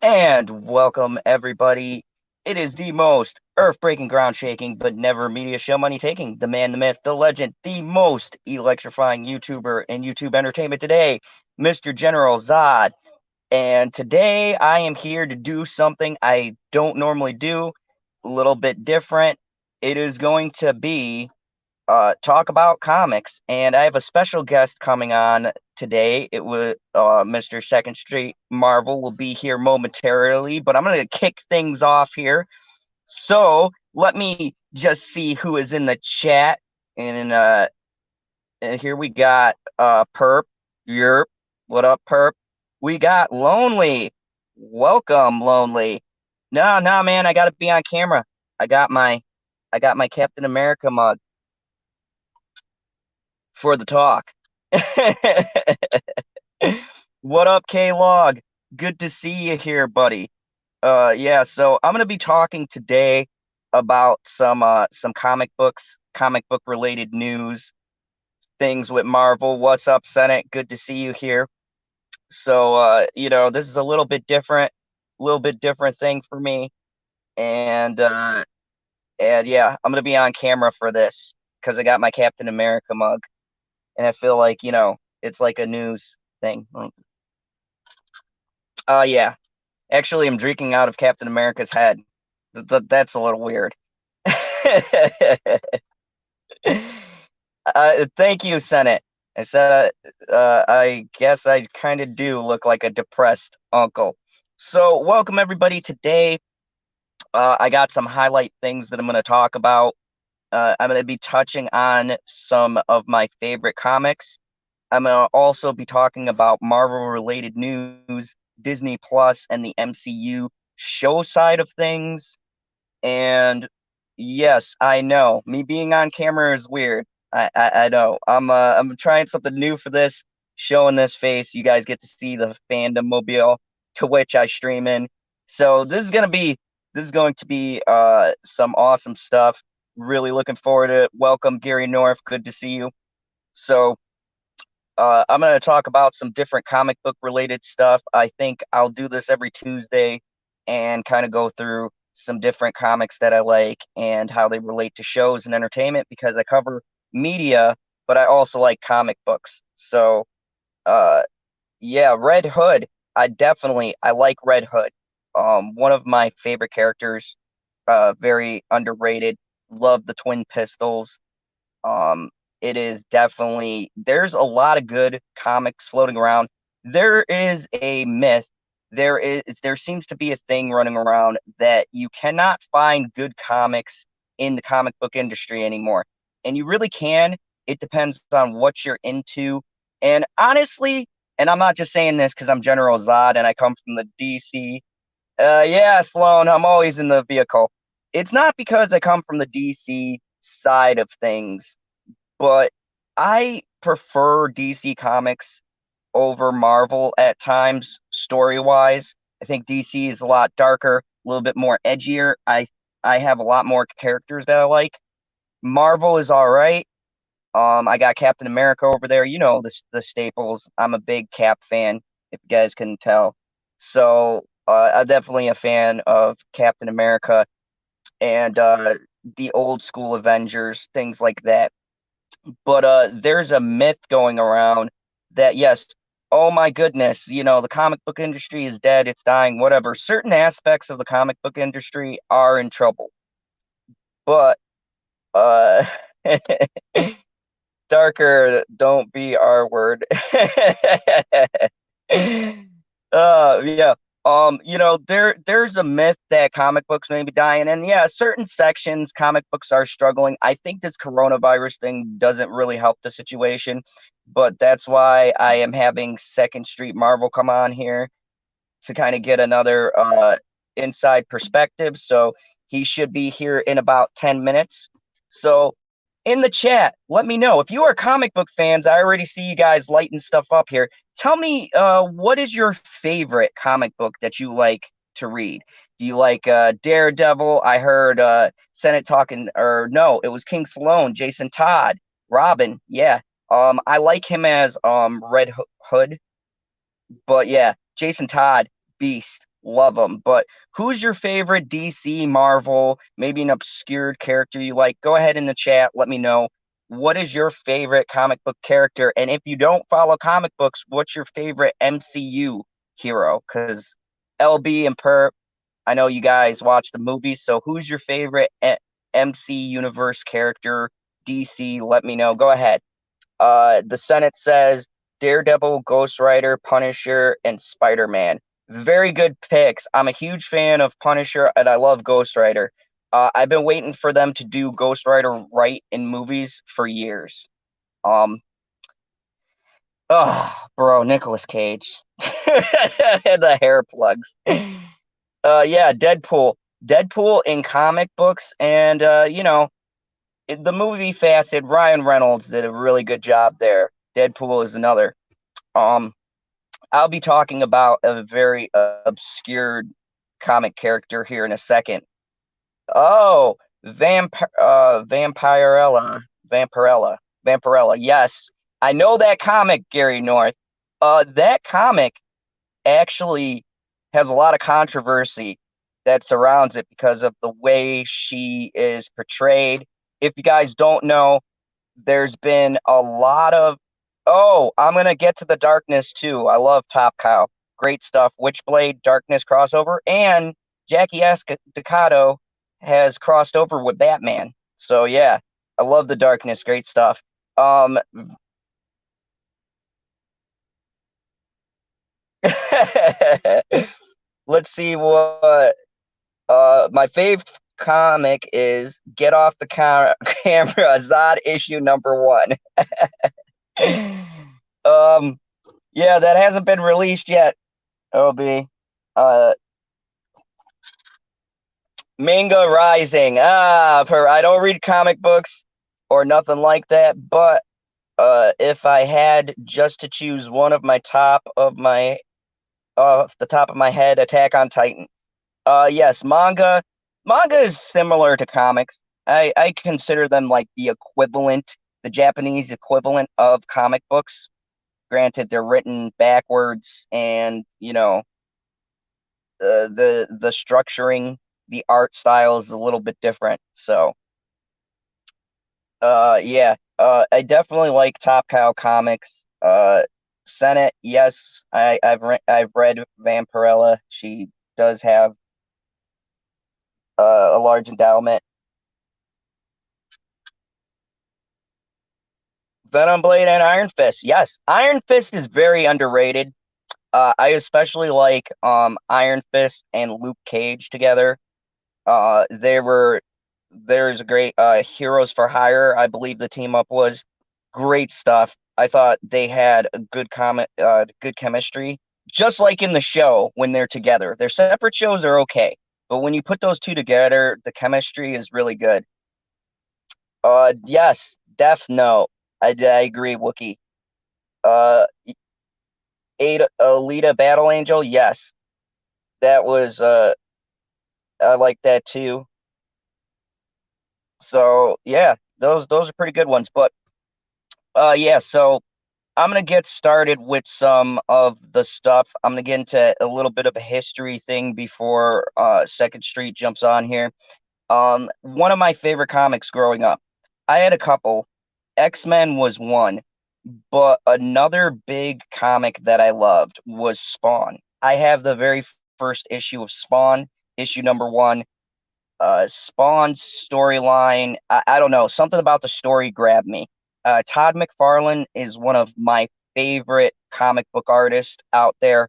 And welcome, everybody. It is the most earth-breaking, ground-shaking, but never media show money taking. The man, the myth, the legend, the most electrifying YouTuber in YouTube entertainment today, Mr. General Zod. And today I am here to do something I don't normally do, a little bit different. It is going to be talk about comics, and I have a special guest coming on today. It was Mr. Second Street Marvel will be here momentarily, but I'm going to kick things off here. So let me just see who is in the chat, and here we got Perp, Yerp, what up, Perp? We got Lonely. Welcome, Lonely. No, no, man, I got to be on camera. I got my I got my Captain America mug for the talk. What up, K-Log? Good to see you here, buddy. Yeah, so I'm gonna be talking today about some comic book related news, things with Marvel. What's up, Senate? Good to see you here. So this is a little bit different thing for me. And and yeah, I'm gonna be on camera for this because I got my Captain America mug. And I feel like, it's like a news thing. Yeah. Actually, I'm drinking out of Captain America's head. That's a little weird. Thank you, Senate. I said, I guess I kind of do look like a depressed uncle. So, welcome everybody today. I got some highlight things that I'm going to talk about. I'm going to be touching on some of my favorite comics. I'm going to also be talking about Marvel related news, Disney Plus, and the MCU show side of things. And yes, I know me being on camera is weird. I know. I'm trying something new for this, showing this face. You guys get to see the fandom mobile to which I stream in. So this is going to be some awesome stuff. Really looking forward to it. Welcome, Gary North. Good to see you. So I'm going to talk about some different comic book related stuff. I think I'll do this every Tuesday and kind of go through some different comics that I like and how they relate to shows and entertainment because I cover media, but I also like comic books. So, uh, yeah, Red Hood. I like Red Hood. One of my favorite characters, very underrated. Love the Twin Pistols. Um, it is definitely there's a lot of good comics floating around. There is a myth. There seems to be a thing running around that you cannot find good comics in the comic book industry anymore. And you really can. It depends on what you're into. And honestly, and I'm not just saying this because I'm General Zod and I come from the DC. Yeah, Sloan, I'm always in the vehicle. It's not because I come from the DC side of things, but I prefer DC Comics over Marvel at times, story wise. I think DC is a lot darker, a little bit more edgier. I have a lot more characters that I like. Marvel is all right. I got Captain America over there. You know the staples. I'm a big Cap fan, if you guys can tell. So I'm definitely a fan of Captain America and the old school Avengers, things like that. But there's a myth going around that yes, oh my goodness, the comic book industry is dead, it's dying, whatever. Certain aspects of the comic book industry are in trouble. But uh darker, don't be our word. Yeah. There's a myth that comic books may be dying, and yeah, certain sections comic books are struggling. I think this coronavirus thing doesn't really help the situation, but that's why I am having Second Street Marvel come on here to kind of get another inside perspective. So he should be here in about 10 minutes. So in the chat, let me know if you are comic book fans. I already see you guys lighting stuff up here. Tell me, what is your favorite comic book that you like to read? Do you like Daredevil? I heard Senate talking, or no, it was King Salone, Jason Todd, Robin. Yeah, I like him as Red Hood, but yeah, Jason Todd, beast. love them. But who's your favorite DC, Marvel, maybe an obscured character you like? Go ahead in the chat. Let me know. What is your favorite comic book character? And if you don't follow comic books, what's your favorite MCU hero? Because LB and Per, I know you guys watch the movies. So who's your favorite MC Universe character? DC, let me know. Go ahead. The Senate says Daredevil, Ghost Rider, Punisher, and Spider-Man. Very good picks. I'm a huge fan of Punisher, and I love Ghost Rider. I've been waiting for them to do Ghost Rider right in movies for years. Um, bro, Nicolas Cage. The hair plugs. Yeah, Deadpool. Deadpool in comic books, and the movie Facet, Ryan Reynolds did a really good job there. Deadpool is another. Um, I'll be talking about a very obscure comic character here in a second. Oh, Vampirella. Yes, I know that comic, Gary North. That comic actually has a lot of controversy that surrounds it because of the way she is portrayed. If you guys don't know, there's been a lot of I'm gonna get to the darkness too. I love Top Cow. Great stuff. Witchblade, Darkness crossover, and Jackie Ducato has crossed over with Batman. So yeah, I love the darkness. Great stuff. Um let's see what my fave comic is Get Off the Camera, Zod issue number 1. um Yeah, that hasn't been released yet. OB. Uh, Manga Rising. I don't read comic books or nothing like that, but if I had just to choose one of my top of my off the top of my head, Attack on Titan. Yes, manga. Manga is similar to comics. I consider them like the Japanese equivalent of comic books. Granted, they're written backwards, and the structuring, the art style is a little bit different. So yeah, I definitely like Top Cow comics. Senate, yes, I've read Vampirella. She does have a large endowment. Venom Blade and Iron Fist, yes, Iron Fist is very underrated. I especially like Iron Fist and Luke Cage together. They were there's a great Heroes for Hire, I believe the team up was great stuff. I thought they had a good chemistry, just like in the show when they're together. Their separate shows are okay, but when you put those two together, the chemistry is really good. Yes, Death Note. I agree, Wookie. Uh, Ada, Alita Battle Angel. Yes, that was I like that too. So yeah, those are pretty good ones. But yeah, so I'm gonna get started with some of the stuff. I'm gonna get into a little bit of a history thing before Second Street jumps on here. One of my favorite comics growing up. I had a couple. X-Men was one, but another big comic that I loved was Spawn. I have the very first issue of Spawn, issue number 1. Spawn's storyline, I don't know, something about the story grabbed me. Todd McFarlane is one of my favorite comic book artists out there.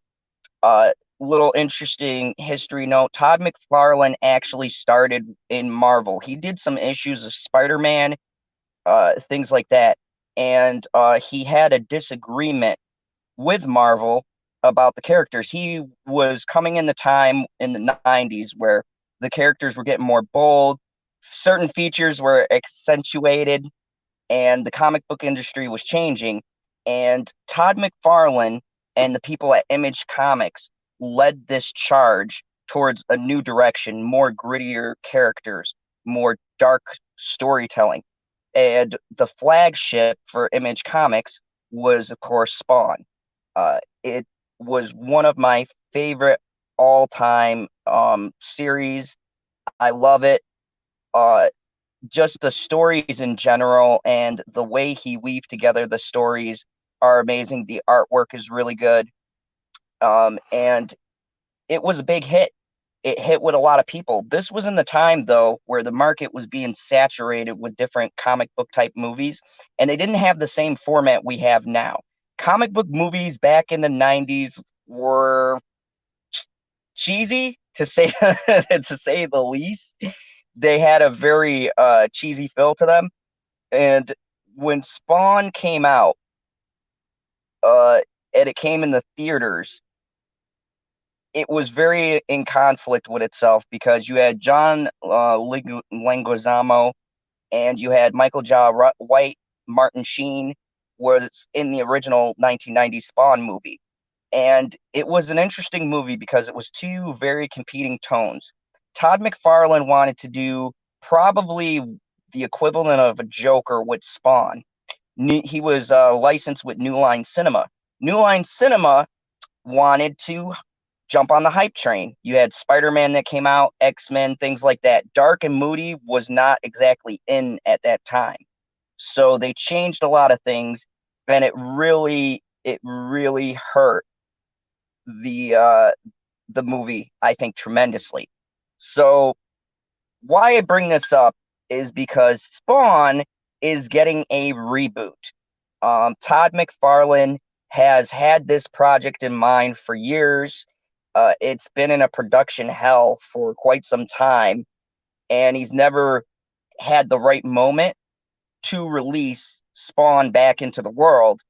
Little interesting history note: Todd McFarlane actually started in Marvel. He did some issues of Spider-Man, things like that, and he had a disagreement with Marvel about the characters. He was coming in the time in the 90s where the characters were getting more bold, certain features were accentuated, and the comic book industry was changing. And Todd McFarlane and the people at Image Comics led this charge towards a new direction, more grittier characters, more dark storytelling. And the flagship for Image Comics was, of course, Spawn. It was one of my favorite. all-time series. I love it. Uh, just the stories in general and the way he weaved together the stories are amazing. The artwork is really good. And it was a big hit. It hit with a lot of people. This was in the time, though, where the market was being saturated with different comic book type movies, and they didn't have the same format we have now. Comic book movies back in the 90s were cheesy, to say to say the least. They had a very cheesy feel to them. And when Spawn came out, uh, and it came in the theaters, it was very in conflict with itself because you had John Leguizamo and you had Michael Jai White, Martin Sheen was in the original 1990 Spawn movie. And it was an interesting movie because it was two very competing tones. Todd McFarlane wanted to do probably the equivalent of a Joker with Spawn. He was licensed with New Line Cinema. New Line Cinema wanted to jump on the hype train. You had SpiderMan that came out, X-Men, things like that. Dark and moody was not exactly in at that time. So they changed a lot of things, and it really hurt the movie, I think, tremendously. So why I bring this up is because Spawn is getting a reboot. Todd McFarlane has had this project in mind for years. It's been in a production hell for quite some time, and he's never had the right moment to release Spawn back into the world.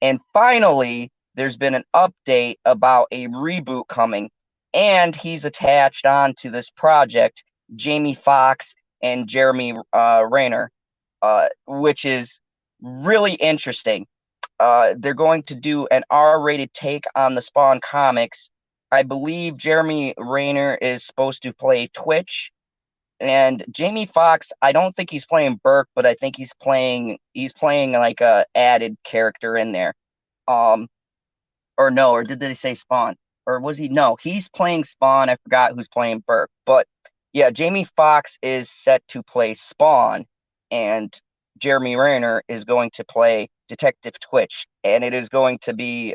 And finally, there's been an update about a reboot coming, and he's attached on to this project Jamie Foxx and Jeremy Renner, which is really interesting. They're going to do an R-rated take on the Spawn comics. I believe Jeremy Renner is supposed to play Twitch, and Jamie Foxx, I don't think he's playing Burke, but I think he's playing like a added character in there. Um, or no, or did they say Spawn? Or was he? No, he's playing Spawn. I forgot who's playing Burke. But yeah, Jamie Foxx is set to play Spawn, and Jeremy Renner is going to play Detective Twitch, and it is going to be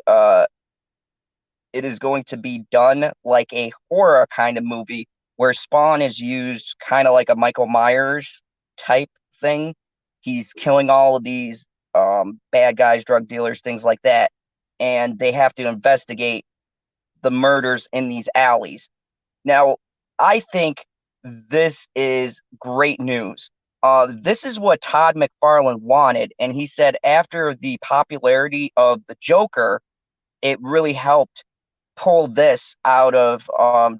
done like a horror kind of movie where Spawn is used kind of like a Michael Myers type thing. He's killing all of these bad guys, drug dealers, things like that, and they have to investigate the murders in these alleys. Now, I think this is great news. This is what Todd McFarlane wanted, and he said after the popularity of the Joker, it really helped pull this out of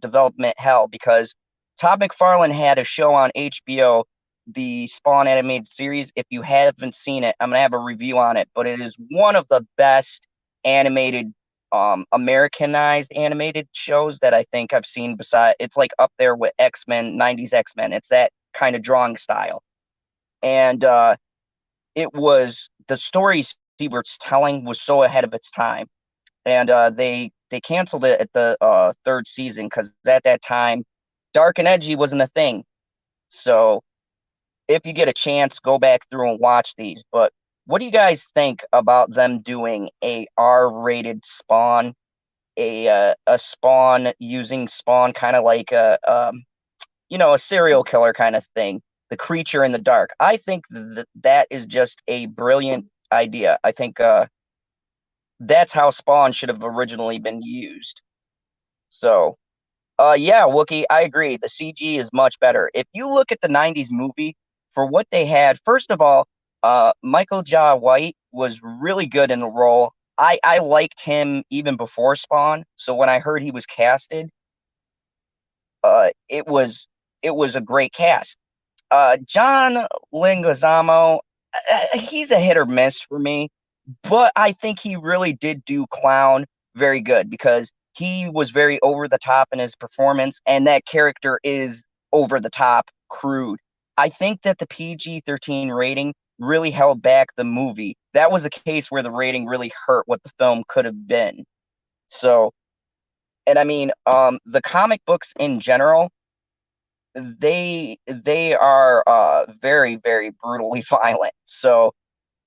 development hell because Todd McFarlane had a show on HBO, the Spawn animated series. If you haven't seen it, I'm gonna have a review on it, but it is one of the best animated Americanized animated shows that I think I've seen. Beside, it's like up there with X-Men, 90s X-Men. It's that kind of drawing style. And it was the stories Siebert's telling was so ahead of its time, and they canceled it at the third season because at that time, dark and edgy wasn't a thing. So if you get a chance, go back through and watch these. But what do you guys think about them doing a R-rated Spawn, a Spawn using Spawn kind of like a serial killer kind of thing, the creature in the dark? I think that is just a brilliant idea. I think that's how Spawn should have originally been used. So, yeah, Wookie, I agree. The CG is much better. If you look at the 90s movie, for what they had, first of all, Michael Jai White was really good in the role. I liked him even before Spawn. So when I heard he was casted, it was a great cast. John Leguizamo, he's a hit or miss for me, but I think he really did do clown very good because he was very over the top in his performance, and that character is over the top, crude. I think that the PG-13 rating really held back the movie. That was a case where the rating really hurt what the film could have been. So And I mean, the comic books in general, they are very, very brutally violent. So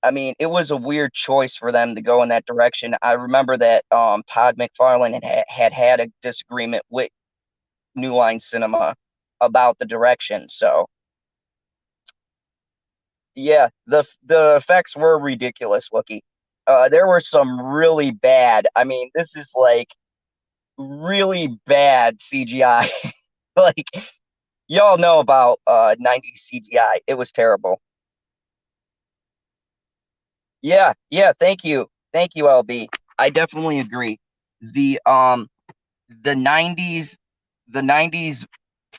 I mean, it was a weird choice for them to go in that direction. I remember that Todd McFarlane had a disagreement with New Line Cinema about the direction. So yeah, the effects were ridiculous, Wookie. There were some really bad. I mean, this is like really bad CGI. Like y'all know about 90s CGI. It was terrible. Yeah, yeah, thank you. Thank you, LB. I definitely agree. The um the 90s the 90s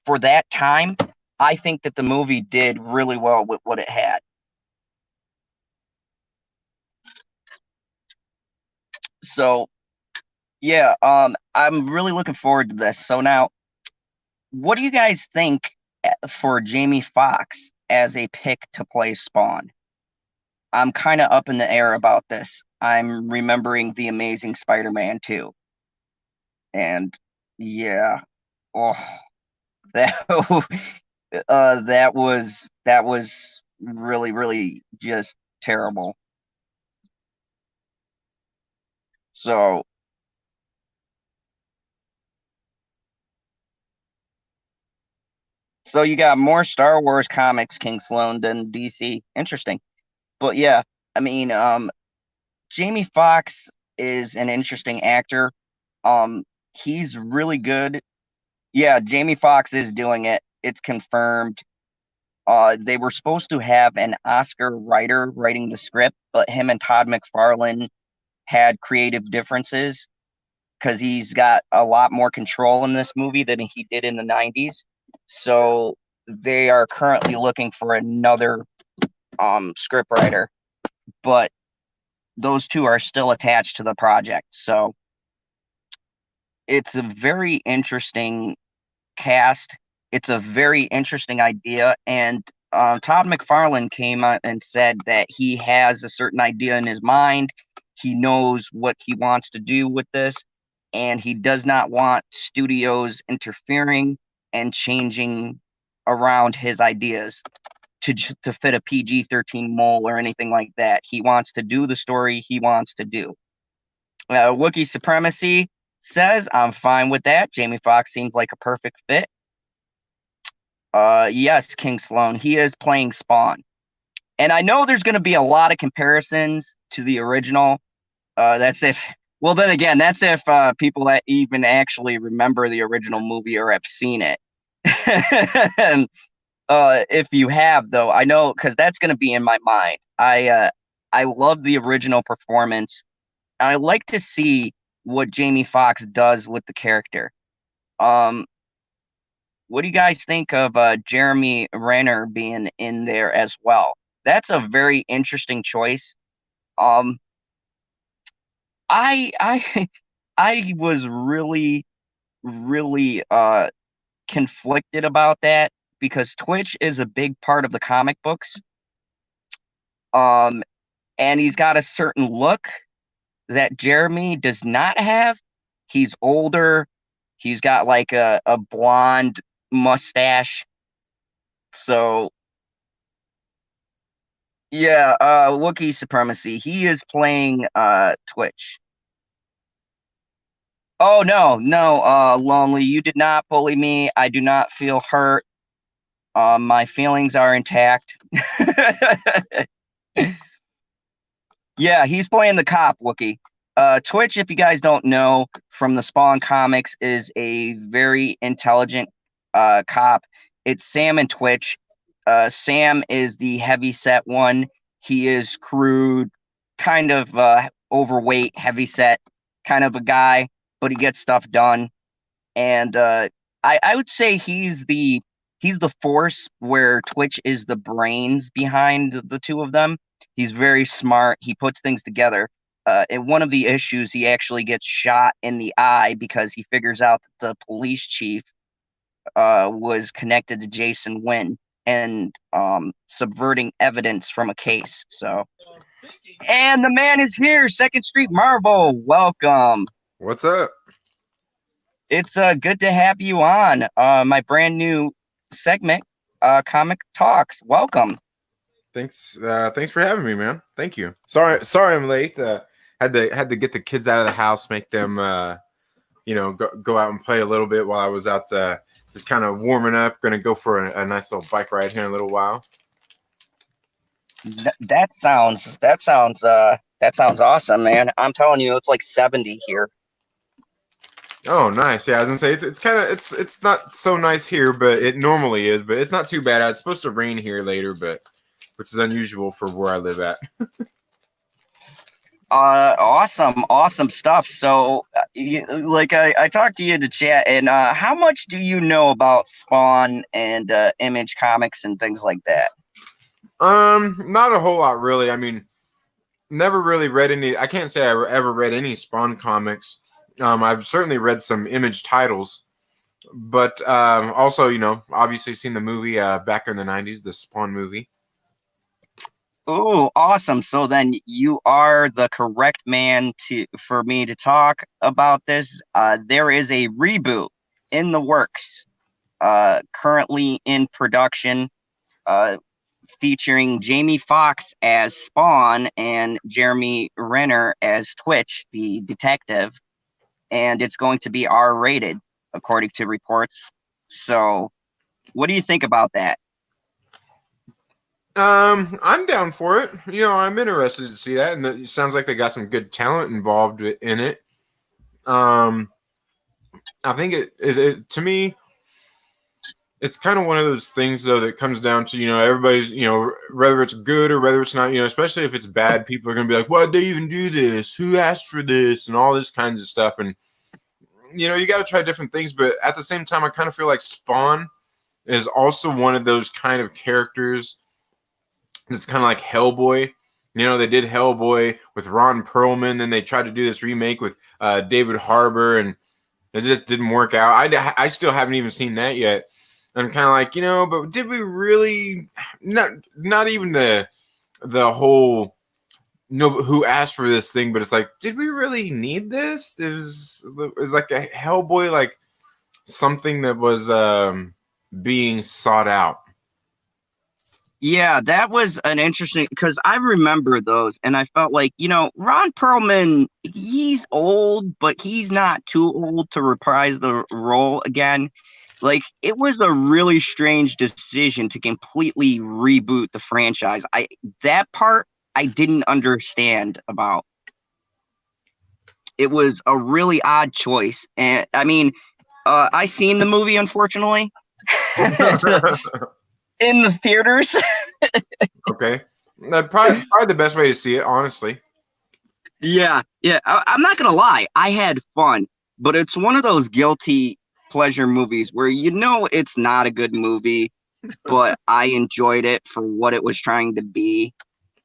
for that time, I think that the movie did really well with what it had. So, yeah, I'm really looking forward to this. So now, what do you guys think for Jamie Foxx as a pick to play Spawn? I'm kind of up in the air about this. I'm remembering the Amazing Spider-Man 2. And yeah, oh, that that was really, really just terrible. So so you got more Star Wars comics, King Sloan, than DC. Interesting. But yeah, I mean, Jamie Foxx is an interesting actor. He's really good. Yeah, Jamie Foxx is doing it. It's confirmed. They were supposed to have an Oscar writer writing the script, but him and Todd McFarlane had creative differences because he's got a lot more control in this movie than he did in the 90s. So they are currently looking for another script writer, but those two are still attached to the project. So it's a very interesting cast. It's a very interesting idea. And Todd McFarlane came out and said that he has a certain idea in his mind. He knows what he wants to do with this, and he does not want studios interfering and changing around his ideas to fit a PG-13 mold or anything like that. He wants to do the story he wants to do. Wookiee Supremacy says, I'm fine with that. Jamie Foxx seems like a perfect fit. Yes, King Sloan, he is playing Spawn. And I know there's going to be a lot of comparisons to the original. That's if, well, then again, that's if people that even actually remember the original movie or have seen it. And if you have, though, I know because that's going to be in my mind. I love the original performance. I like to see what Jamie Foxx does with the character. Um, what do you guys think of Jeremy Renner being in there as well? That's a very interesting choice. Um, I I was really, really conflicted about that because Twitch is a big part of the comic books. Um, and he's got a certain look that Jeremy does not have. He's older. He's got like a blonde mustache. So yeah, Wookiee Supremacy. He is playing Twitch. Oh no, no, Lonely, you did not bully me. I do not feel hurt. My feelings are intact. Yeah, he's playing the cop, Wookie. Twitch, if you guys don't know, from the Spawn comics, is a very intelligent cop. It's Sam and Twitch. Sam is the heavy set one. He is crude, kind of overweight, heavy set kind of a guy, but he gets stuff done. And I would say he's the force where Twitch is the brains behind the two of them. He's very smart. He puts things together. In one of the issues, he actually gets shot in the eye because he figures out that the police chief was connected to Jason Wynn and subverting evidence from a case. So, and the man is here, Second Street Marvel. Welcome. What's up? It's good to have you on my brand new segment, Comic Talks. Welcome. Thanks for having me, man. Thank you. Sorry I'm late. Had to get the kids out of the house, make them go out and play a little bit while I was out just kind of warming up. Gonna go for a nice little bike ride here in a little while. That sounds awesome, man. I'm telling you, it's like 70 here. Oh, nice. Yeah, I was gonna say it's kind of it's not so nice here, but it normally is. But it's not too bad. It's supposed to rain here later, but which is unusual for where I live at. Awesome stuff. So, I talked to you to chat, and how much do you know about Spawn and Image Comics and things like that? Not a whole lot, really. I mean, never really read any. I can't say I ever read any Spawn comics. I've certainly read some Image titles, but also, obviously seen the movie back in the '90s, the Spawn movie. Oh, awesome. So then you are the correct man for me to talk about this. There is a reboot in the works, currently in production, featuring Jamie Foxx as Spawn and Jeremy Renner as Twitch, the detective, and it's going to be R-rated, according to reports. So, what do you think about that? I'm down for it. I'm interested to see that, and it sounds like they got some good talent involved in it. I think it to me, it's kind of one of those things though that comes down to everybody's whether it's good or whether it's not. Especially if it's bad, people are gonna be like, "Why'd they even do this? Who asked for this?" and all this kinds of stuff. And you got to try different things, but at the same time, I kind of feel like Spawn is also one of those kind of characters. It's kind of like Hellboy. They did Hellboy with Ron Perlman. Then they tried to do this remake with David Harbour, and it just didn't work out. I still haven't even seen that yet. I'm kind of like, but did we really? Not even the whole who asked for this thing, but it's like, did we really need this? It was like a Hellboy, like something that was being sought out. Yeah, that was an interesting because I remember those and I felt like, Ron Perlman, he's old, but he's not too old to reprise the role again. Like, it was a really strange decision to completely reboot the franchise. That part I didn't understand about. It was a really odd choice. And I mean, I seen the movie, unfortunately. In the theaters. Okay. That's probably the best way to see it, honestly. Yeah. I'm not gonna lie, I had fun, but it's one of those guilty pleasure movies where it's not a good movie, but I enjoyed it for what it was trying to be.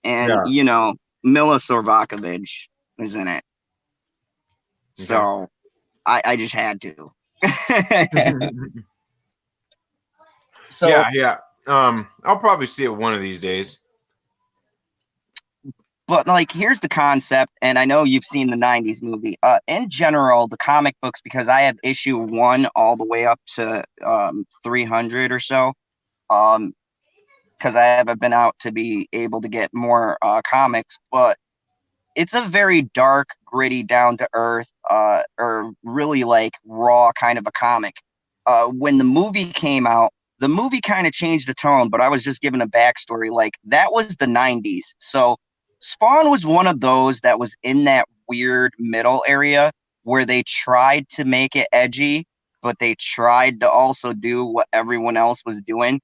And Mila Jovovich was in it. Okay. So I just had to. So yeah. I'll probably see it one of these days. But here's the concept, and I know you've seen the '90s movie. In general, the comic books, because I have issue 1 all the way up to 300 or so, because I haven't been out to be able to get more comics. But it's a very dark, gritty, down to earth, or really raw kind of a comic. When the movie came out, the movie kind of changed the tone, but I was just given a backstory. That was the '90s, so Spawn was one of those that was in that weird middle area where they tried to make it edgy, but they tried to also do what everyone else was doing.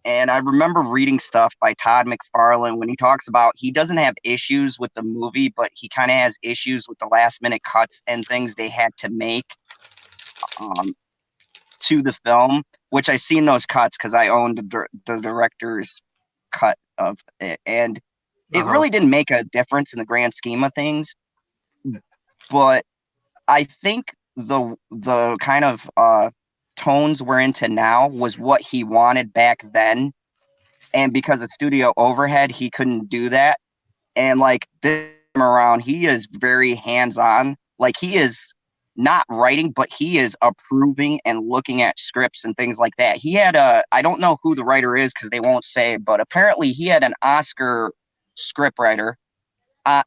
And I remember reading stuff by Todd McFarlane when he talks about he doesn't have issues with the movie, but he kind of has issues with the last minute cuts and things they had to make to the film, which I seen those cuts because I owned the director's cut of it. And it really didn't make a difference in the grand scheme of things, but I think the kind of tones we're into now was what he wanted back then, and because of studio overhead, he couldn't do that. And this time around, he is very hands-on. He is not writing, but he is approving and looking at scripts and things like that. He had I don't know who the writer is because they won't say, but apparently he had an Oscar script writer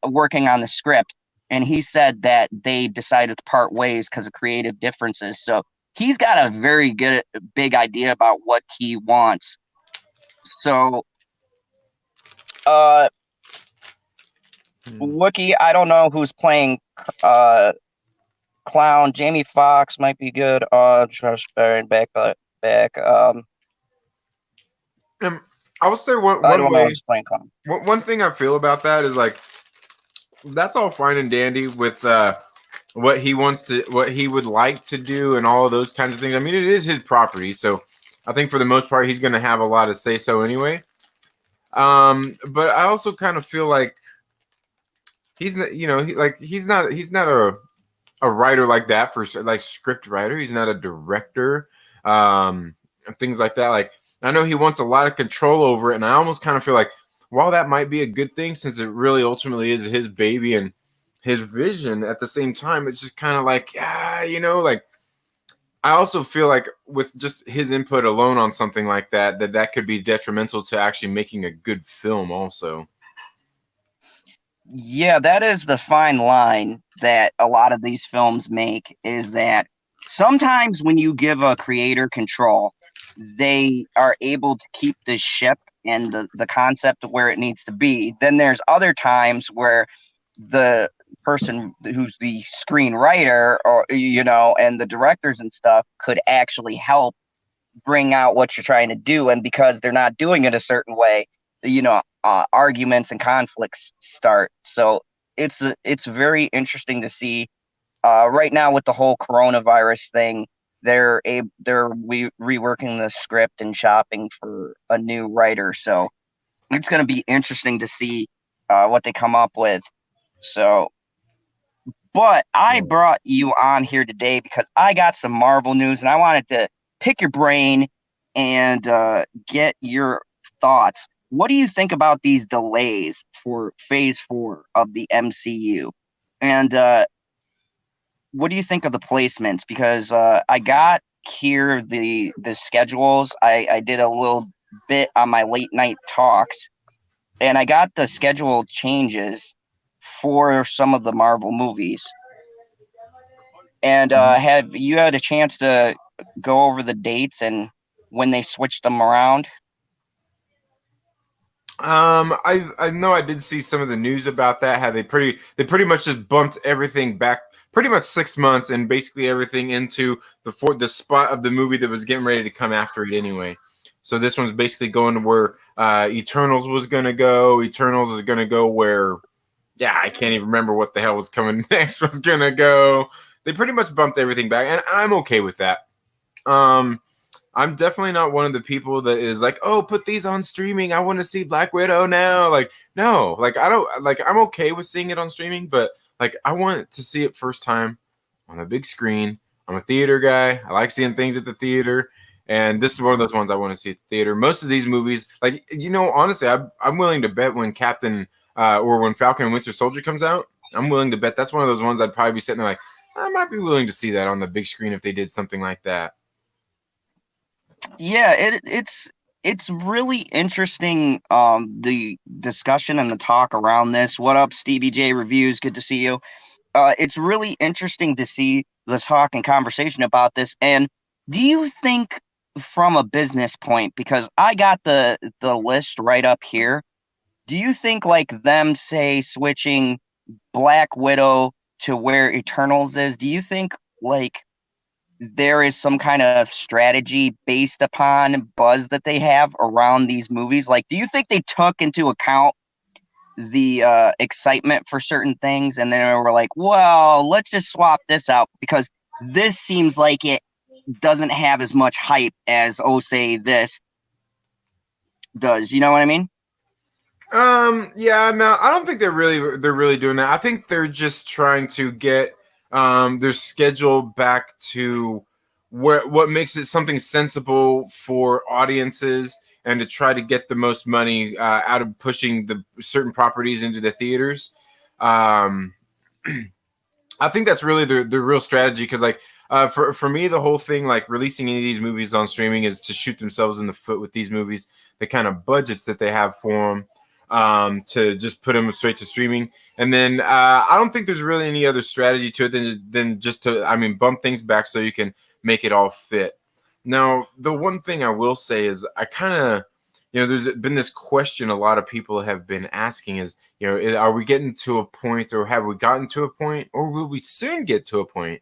working on the script, and he said that they decided to part ways because of creative differences. So he's got a very good big idea about what he wants. So Wookie, I don't know who's playing Clown. Jamie Foxx might be good. Josh Barron back. I would say I don't know who's playing Clown. one thing I feel about that is like that's all fine and dandy with what he would like to do and all of those kinds of things. I mean, it is his property, so I think for the most part he's going to have a lot of say so anyway. But I also kind of feel like he's not a writer like that for like script writer. He's not a director, things like that. Like I know he wants a lot of control over it, and I almost kind of feel like while that might be a good thing, since it really ultimately is his baby and his vision, at the same time, it's just kind of like, like I also feel like with just his input alone on something like that could be detrimental to actually making a good film also. Yeah, that is the fine line that a lot of these films make, is that sometimes when you give a creator control, they are able to keep the ship and the concept where it needs to be. Then there's other times where the person who's the screenwriter or and the directors and stuff could actually help bring out what you're trying to do, and because they're not doing it a certain way, arguments and conflicts start. So it's very interesting to see right now with the whole coronavirus thing. They're reworking the script and shopping for a new writer, so it's going to be interesting to see what they come up with. So, but I brought you on here today because I got some Marvel news and I wanted to pick your brain and get your thoughts. What do you think about these delays for Phase 4 of the MCU? And what do you think of the placements? Because I got here the schedules. I did a little bit on my late night talks, and I got the schedule changes for some of the Marvel movies. And have you had a chance to go over the dates and when they switched them around? I know I did see some of the news about that. How they pretty much just bumped everything back pretty much 6 months and basically everything into the spot of the movie that was getting ready to come after it anyway. So this one's basically going to where Eternals was going to go. Eternals is going to go where, I can't even remember what the hell was coming next was going to go. They pretty much bumped everything back, and I'm okay with that. I'm definitely not one of the people that is like, oh, put these on streaming. I want to see Black Widow now. Like, no, like I don't like. I'm okay with seeing it on streaming, but like I want to see it first time on a big screen. I'm a theater guy. I like seeing things at the theater, and this is one of those ones I want to see at the theater. Most of these movies, like honestly, I'm willing to bet when when Falcon and Winter Soldier comes out, I'm willing to bet that's one of those ones I'd probably be sitting there like, I might be willing to see that on the big screen if they did something like that. Yeah, it's really interesting, the discussion and the talk around this. What up, Stevie J Reviews? Good to see you. It's really interesting to see the talk and conversation about this. And do you think, from a business point, because I got the list right up here, do you think like them say switching Black Widow to where Eternals is? Do you think like there is some kind of strategy based upon buzz that they have around these movies? Like, do you think they took into account the excitement for certain things and then they were like, well, let's just swap this out because this seems like it doesn't have as much hype as, say this does? You know what I mean? Yeah, no, I don't think they're really doing that. I think they're just trying to get their schedule back to what makes it something sensible for audiences and to try to get the most money out of pushing the certain properties into the theaters. I I think that's really the real strategy, because like for me, the whole thing, like releasing any of these movies on streaming, is to shoot themselves in the foot with these movies, the kind of budgets that they have for them, to just put them straight to streaming. And then I don't think there's really any other strategy to it than just to, I mean, bump things back so you can make it all fit. Now, the one thing I will say is I kind of, there's been this question a lot of people have been asking is, are we getting to a point, or have we gotten to a point, or will we soon get to a point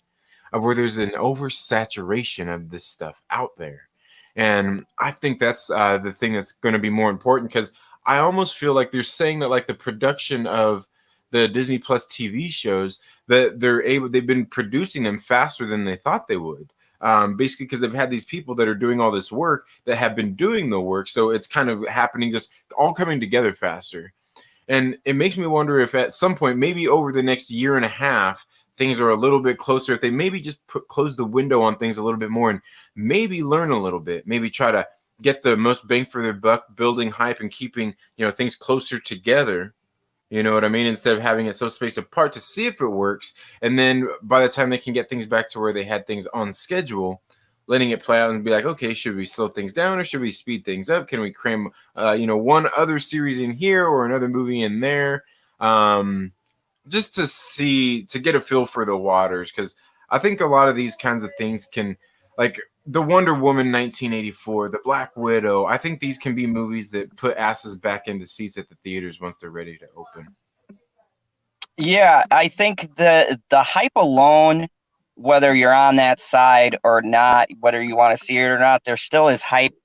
of where there's an oversaturation of this stuff out there? And I think that's the thing that's going to be more important, because I almost feel like they're saying that like the production of the Disney Plus TV shows, that they've been producing them faster than they thought they would. Basically because they've had these people that are doing all this work that have been doing the work. So it's kind of happening, just all coming together faster. And it makes me wonder if at some point, maybe over the next year and a half, things are a little bit closer. If they maybe just close the window on things a little bit more, and maybe learn a little bit, maybe try to get the most bang for their buck, building hype and keeping, things closer together. You know what I mean? Instead of having it so spaced apart, to see if it works. And then by the time they can get things back to where they had things on schedule, letting it play out and be like, okay, should we slow things down or should we speed things up? Can we cram, one other series in here or another movie in there? Just to get a feel for the waters. Because I think a lot of these kinds of things can, like the Wonder Woman 1984, the Black Widow, I think these can be movies that put asses back into seats at the theaters once they're ready to open. Yeah, I think the hype alone, whether you're on that side or not, whether you want to see it or not, there still is hype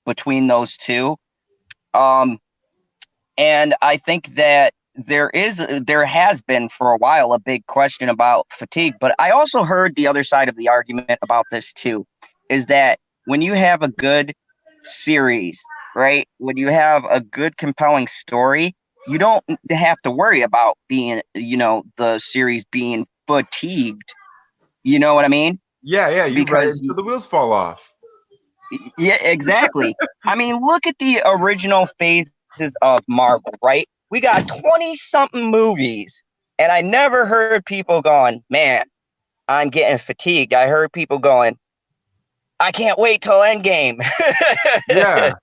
between those two. And I think that there has been for a while a big question about fatigue, but I also heard the other side of the argument about this too, is that when you have a good series, right, when you have a good compelling story, you don't have to worry about being, the series being fatigued. You know what I mean? Yeah, you're right. So the wheels fall off. Yeah, exactly. I mean, look at the original phases of Marvel, right? We got 20-something movies, and I never heard people going, man, I'm getting fatigued. I heard people going, I can't wait till Endgame. Yeah.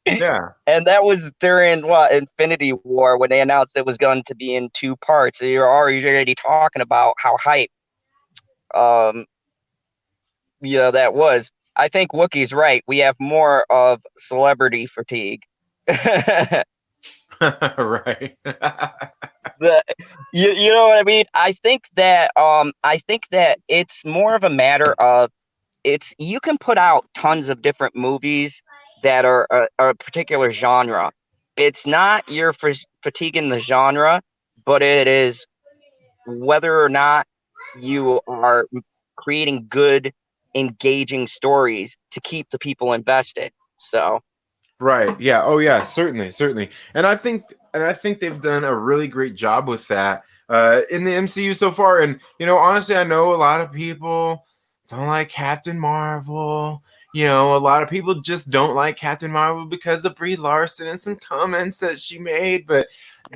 And that was during Infinity War, when they announced it was going to be in 2 parts. So you're already talking about how hype that was. I think Wookie's right. We have more of celebrity fatigue. Right. You know what I mean? I think that it's more of a matter of, you can put out tons of different movies that are a particular genre. It's not your fatigue in the genre, but it is whether or not you are creating good, engaging stories to keep the people invested. So right. Yeah. Oh yeah, certainly. And I think they've done a really great job with that in the MCU so far. And honestly, I know a lot of people don't like Captain Marvel. A lot of people just don't like Captain Marvel because of Brie Larson and some comments that she made. But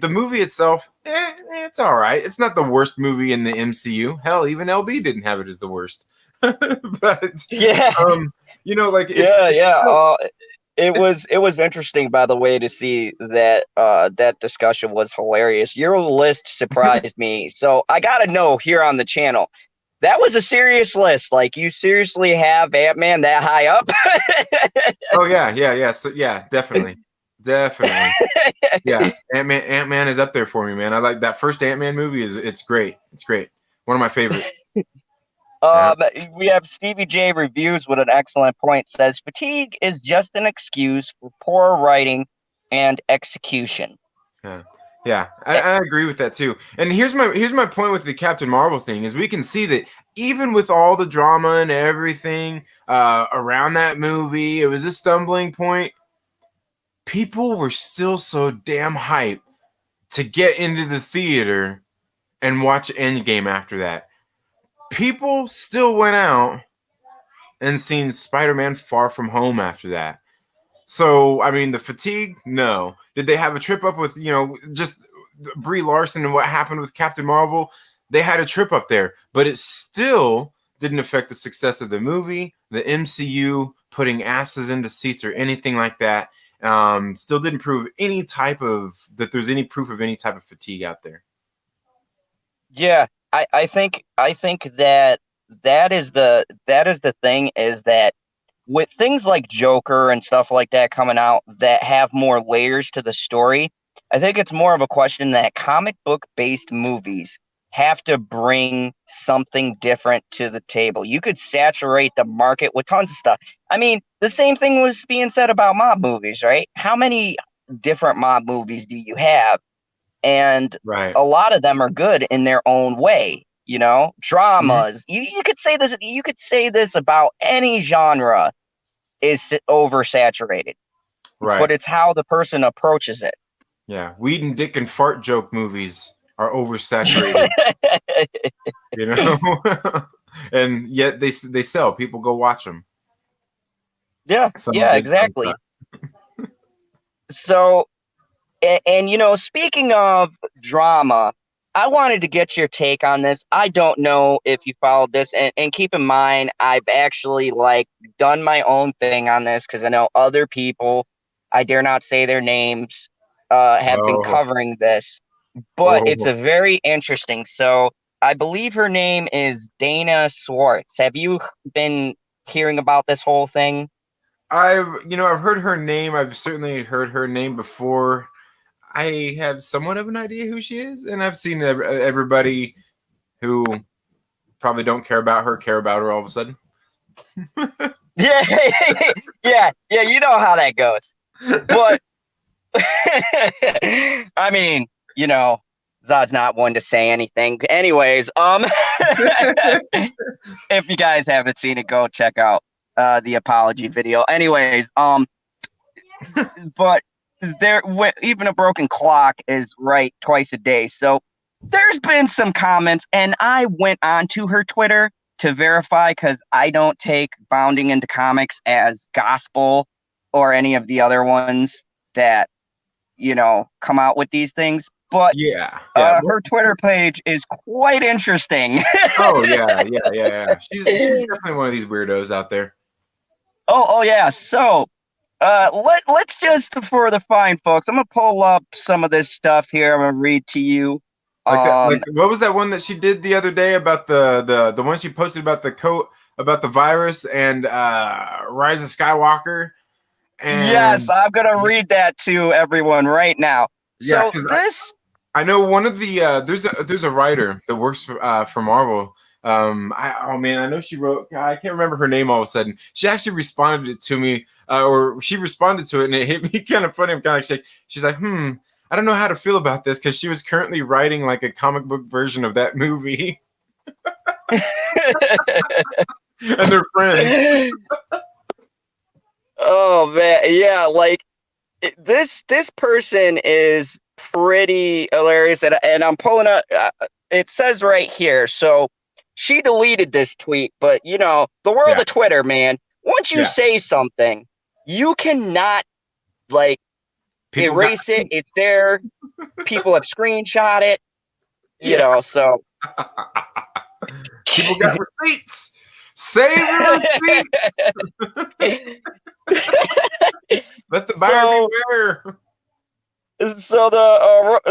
the movie itself, it's all right. It's not the worst movie in the MCU. Hell, even LB didn't have it as the worst. But yeah, like it was interesting, by the way, to see that that discussion was hilarious. Your list surprised me, so I gotta know here on the channel. That was a serious list. Like, you seriously have Ant-Man that high up? Oh yeah. So yeah, definitely. Yeah, Ant-Man is up there for me, man. I like that first Ant-Man movie. It's great. It's great. One of my favorites. We have Stevie J Reviews with an excellent point. Says fatigue is just an excuse for poor writing and execution. Yeah, I agree with that too. And here's my point with the Captain Marvel thing is we can see that even with all the drama and everything around that movie, it was a stumbling point. People were still so damn hyped to get into the theater and watch Endgame after that. People still went out and seen Spider-Man Far From Home after that. So, I mean, the fatigue, no. Did they have a trip up with, just Brie Larson and what happened with Captain Marvel? they had a trip up there, but it still didn't affect the success of the movie, the MCU putting asses into seats or anything like that. Still didn't prove any type of that there's any proof of any type of fatigue out there. Yeah, I think that that is the thing, is that with things like Joker and stuff like that coming out that have more layers to the story, I think it's more of a question that comic book based movies have to bring something different to the table. You could saturate the market with tons of stuff. I mean, the same thing was being said about mob movies, right? How many different mob movies do you have? And Right. a lot of them are good in their own way, Mhm. dramas. You could say this about any genre is oversaturated, but Right. it's how the person approaches it. Yeah. Weed and dick and fart joke movies are oversaturated, you know? And yet they sell. People go watch them. Yeah, Some yeah, good, some exactly. suck. So, and speaking of drama, I wanted to get your take on this. I don't know if you followed this, and keep in mind, I've actually done my own thing on this because I know other people, I dare not say their names, have been Oh, covering this, but it's oh. a very interesting. So I believe her name is Dana Swartz. Have you been hearing about this whole thing? I've heard her name. I've certainly heard her name before. I have somewhat of an idea who she is, and I've seen everybody who probably don't care about her all of a sudden. Yeah, yeah, you know how that goes. But I mean, Zod's not one to say anything. Anyways, if you guys haven't seen it, go check out the apology video. Anyways, but even a broken clock is right twice a day. So there's been some comments, and I went onto her Twitter to verify because I don't take Bounding into Comics as gospel or any of the other ones that come out with these things. But Yeah, yeah. her Twitter page is quite interesting. Oh yeah, yeah, yeah, yeah. She's definitely one of these weirdos out there. Oh yeah. So let's just, for the fine folks, I'm gonna pull up some of this stuff here. I'm gonna read to you. Like that, like Um, what was that one that she did the other day about the one she posted about the coat about the virus and Rise of Skywalker yes, and I'm gonna read that to everyone right now. yeah, So because this, I know one of the there's a writer that works for Marvel. Oh man, I know she wrote. I can't remember her name all of a sudden. She actually responded it to me, or she responded to it, and it hit me kind of funny. I'm kind of like, she's like, I don't know how to feel about this because she was currently writing like a comic book version of that movie, and they're friends. oh man, yeah, this person is pretty hilarious, and I'm pulling up. It says right here. So she deleted this tweet, but the world Yeah, of Twitter, man. Once you yeah. say something, you cannot like People got erase it. It's there. People have screenshot it. yeah. So People got receipts. Save your receipts. Let the buyer so beware.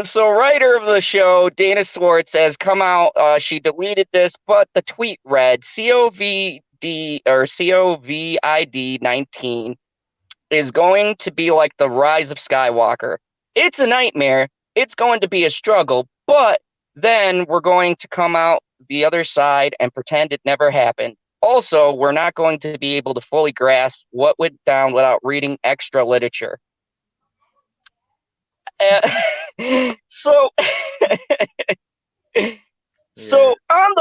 so writer of the show Dana Swartz has come out. She deleted this, but the tweet read COVID 19 is going to be like the rise of Skywalker. It's a nightmare. It's going to be a struggle, but then we're going to come out the other side and pretend it never happened. Also, we're not going to be able to fully grasp what went down without reading extra literature. Uh, so, Yeah. so on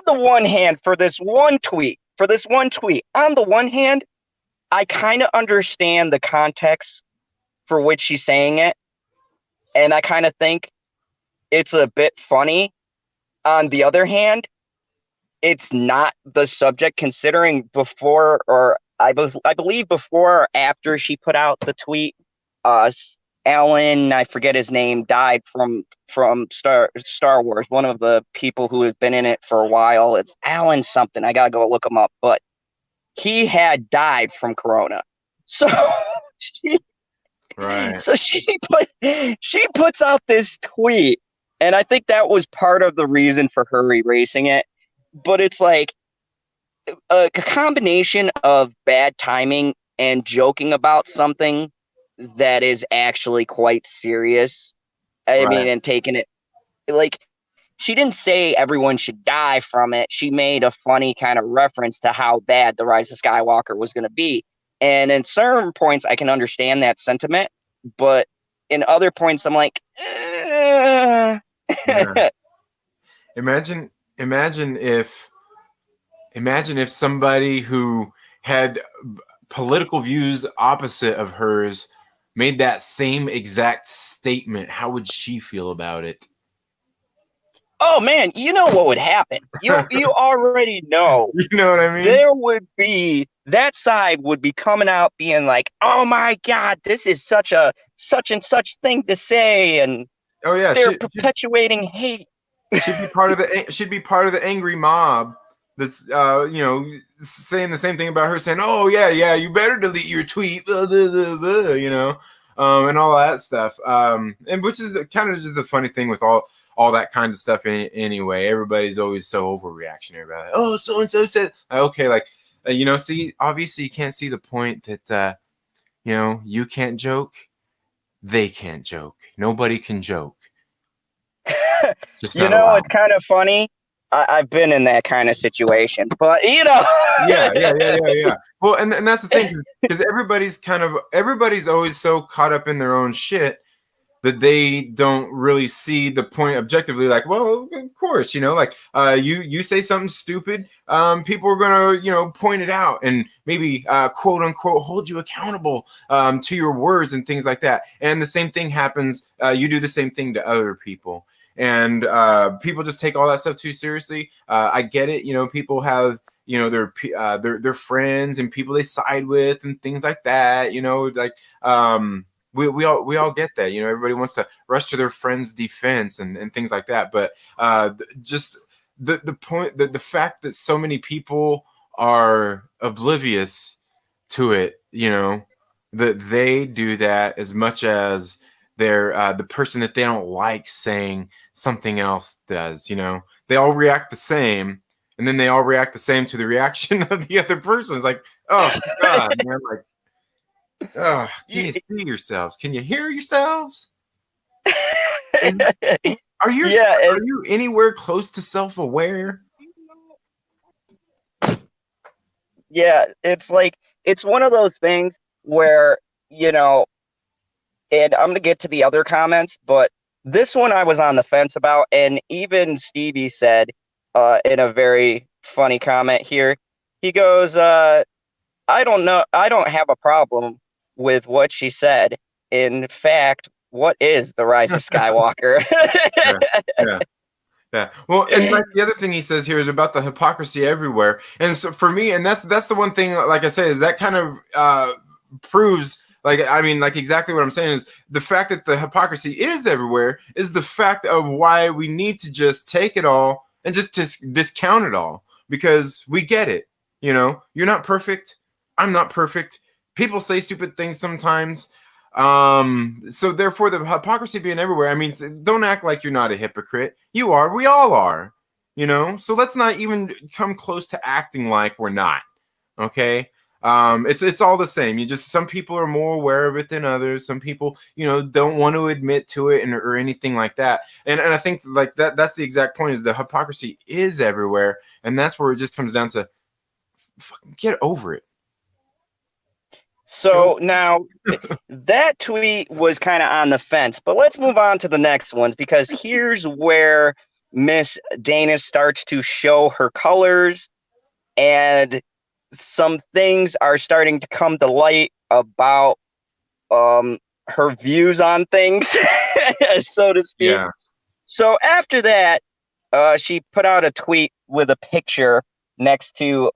the one hand, for this one tweet, on the one hand, I kind of understand the context for which she's saying it, and I kind of think it's a bit funny. On the other hand, it's not the subject, considering before, or I believe before or after she put out the tweet, Alan, I forget his name, died from Star Wars. One of the people who has been in it for a while. It's Alan something. I gotta go look him up, but he had died from Corona. So she, Right. she puts out this tweet, and I think that was part of the reason for her erasing it. But it's like a combination of bad timing and joking about something that is actually quite serious. I mean, Right. and taking it like she didn't say everyone should die from it. She made a funny kind of reference to how bad the Rise of Skywalker was going to be. And in certain points, I can understand that sentiment, but in other points, I'm like, Yeah. Imagine, imagine if, imagine if somebody who had political views opposite of hers made that same exact statement. How would she feel about it? oh man, you know what would happen. You already know You know what I mean? there would be that side would be coming out being like, "Oh my God, this is such and such thing to say," and Oh yeah, they're perpetuating hate. she'd be part of the she'd be part of the angry mob that's saying the same thing about her, saying, "Oh yeah, yeah, you better delete your tweet," blah, blah, blah, blah, and all that stuff. And which is kind of just the funny thing with all that kind of stuff. Anyway, everybody's always so overreactionary about it. Oh, so and so said, okay, like see, obviously you can't see the point that you can't joke, they can't joke, nobody can joke. Just You not know, allowed. it's kind of funny. I've been in that kind of situation, but Yeah. Well, and that's the thing, because everybody's always so caught up in their own shit that they don't really see the point objectively. Like, well, of course, like you say something stupid, people are gonna point it out and maybe quote unquote hold you accountable to your words and things like that. And the same thing happens. You do the same thing to other people. And people just take all that stuff too seriously. I get it. People have their friends and people they side with and things like that. Like we all get that. Everybody wants to rush to their friend's defense and things like that. But just the point that the fact that so many people are oblivious to it, that they do that as much as they're the person that they don't like saying something else does. They all react the same, and then they all react the same to the reaction of the other person. It's like, oh God, man, like, oh, can you see yourselves? Can you hear yourselves? Are yeah, you anywhere close to self-aware? yeah. It's like it's one of those things where and I'm gonna get to the other comments, but this one I was on the fence about, and even Stevie said in a very funny comment here, he goes, I don't know, I don't have a problem with what she said. In fact, what is the Rise of Skywalker? Yeah. Yeah. Well, and like the other thing he says here is about the hypocrisy everywhere. And so for me, and that's the one thing, like I say, is that kind of proves, like, I mean, like exactly what I'm saying is the fact that the hypocrisy is everywhere is the fact of why we need to just take it all and just discount it all, because we get it. You're not perfect. I'm not perfect. People say stupid things sometimes. So therefore the hypocrisy being everywhere, I mean, don't act like you're not a hypocrite. You are. We all are. So let's not even come close to acting like we're not. Okay. It's all the same. Some people are more aware of it than others. Some people don't want to admit to it or anything like that. And I think like that's the exact point, is the hypocrisy is everywhere, and that's where it just comes down to get over it. So now that tweet was kind of on the fence, but let's move on to the next ones, because here's where Miss Dana starts to show her colors, and some things are starting to come to light about her views on things, so to speak. Yeah. So after that, she put out a tweet with a picture next to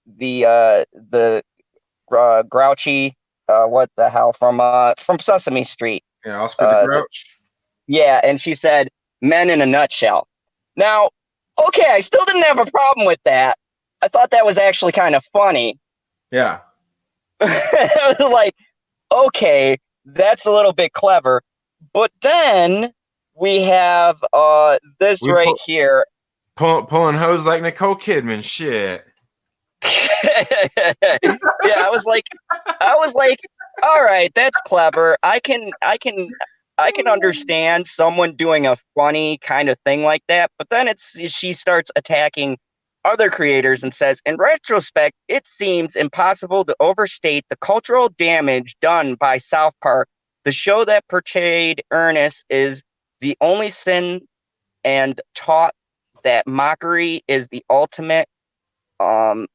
the grouchy what the hell, from Sesame Street. Yeah, Oscar the Grouch. Yeah, and she said, "Men in a nutshell." Now, okay, I still didn't have a problem with that. I thought that was actually kind of funny. Yeah. I was like, okay, that's a little bit clever. But then we have this We right here. pulling hose like Nicole Kidman. Shit. Yeah, I was like, all right, that's clever. I can understand someone doing a funny kind of thing like that, but then she starts attacking other creators and says, in retrospect, it seems impossible to overstate the cultural damage done by South Park. The show that portrayed Ernest is the only sin and taught that mockery is the ultimate um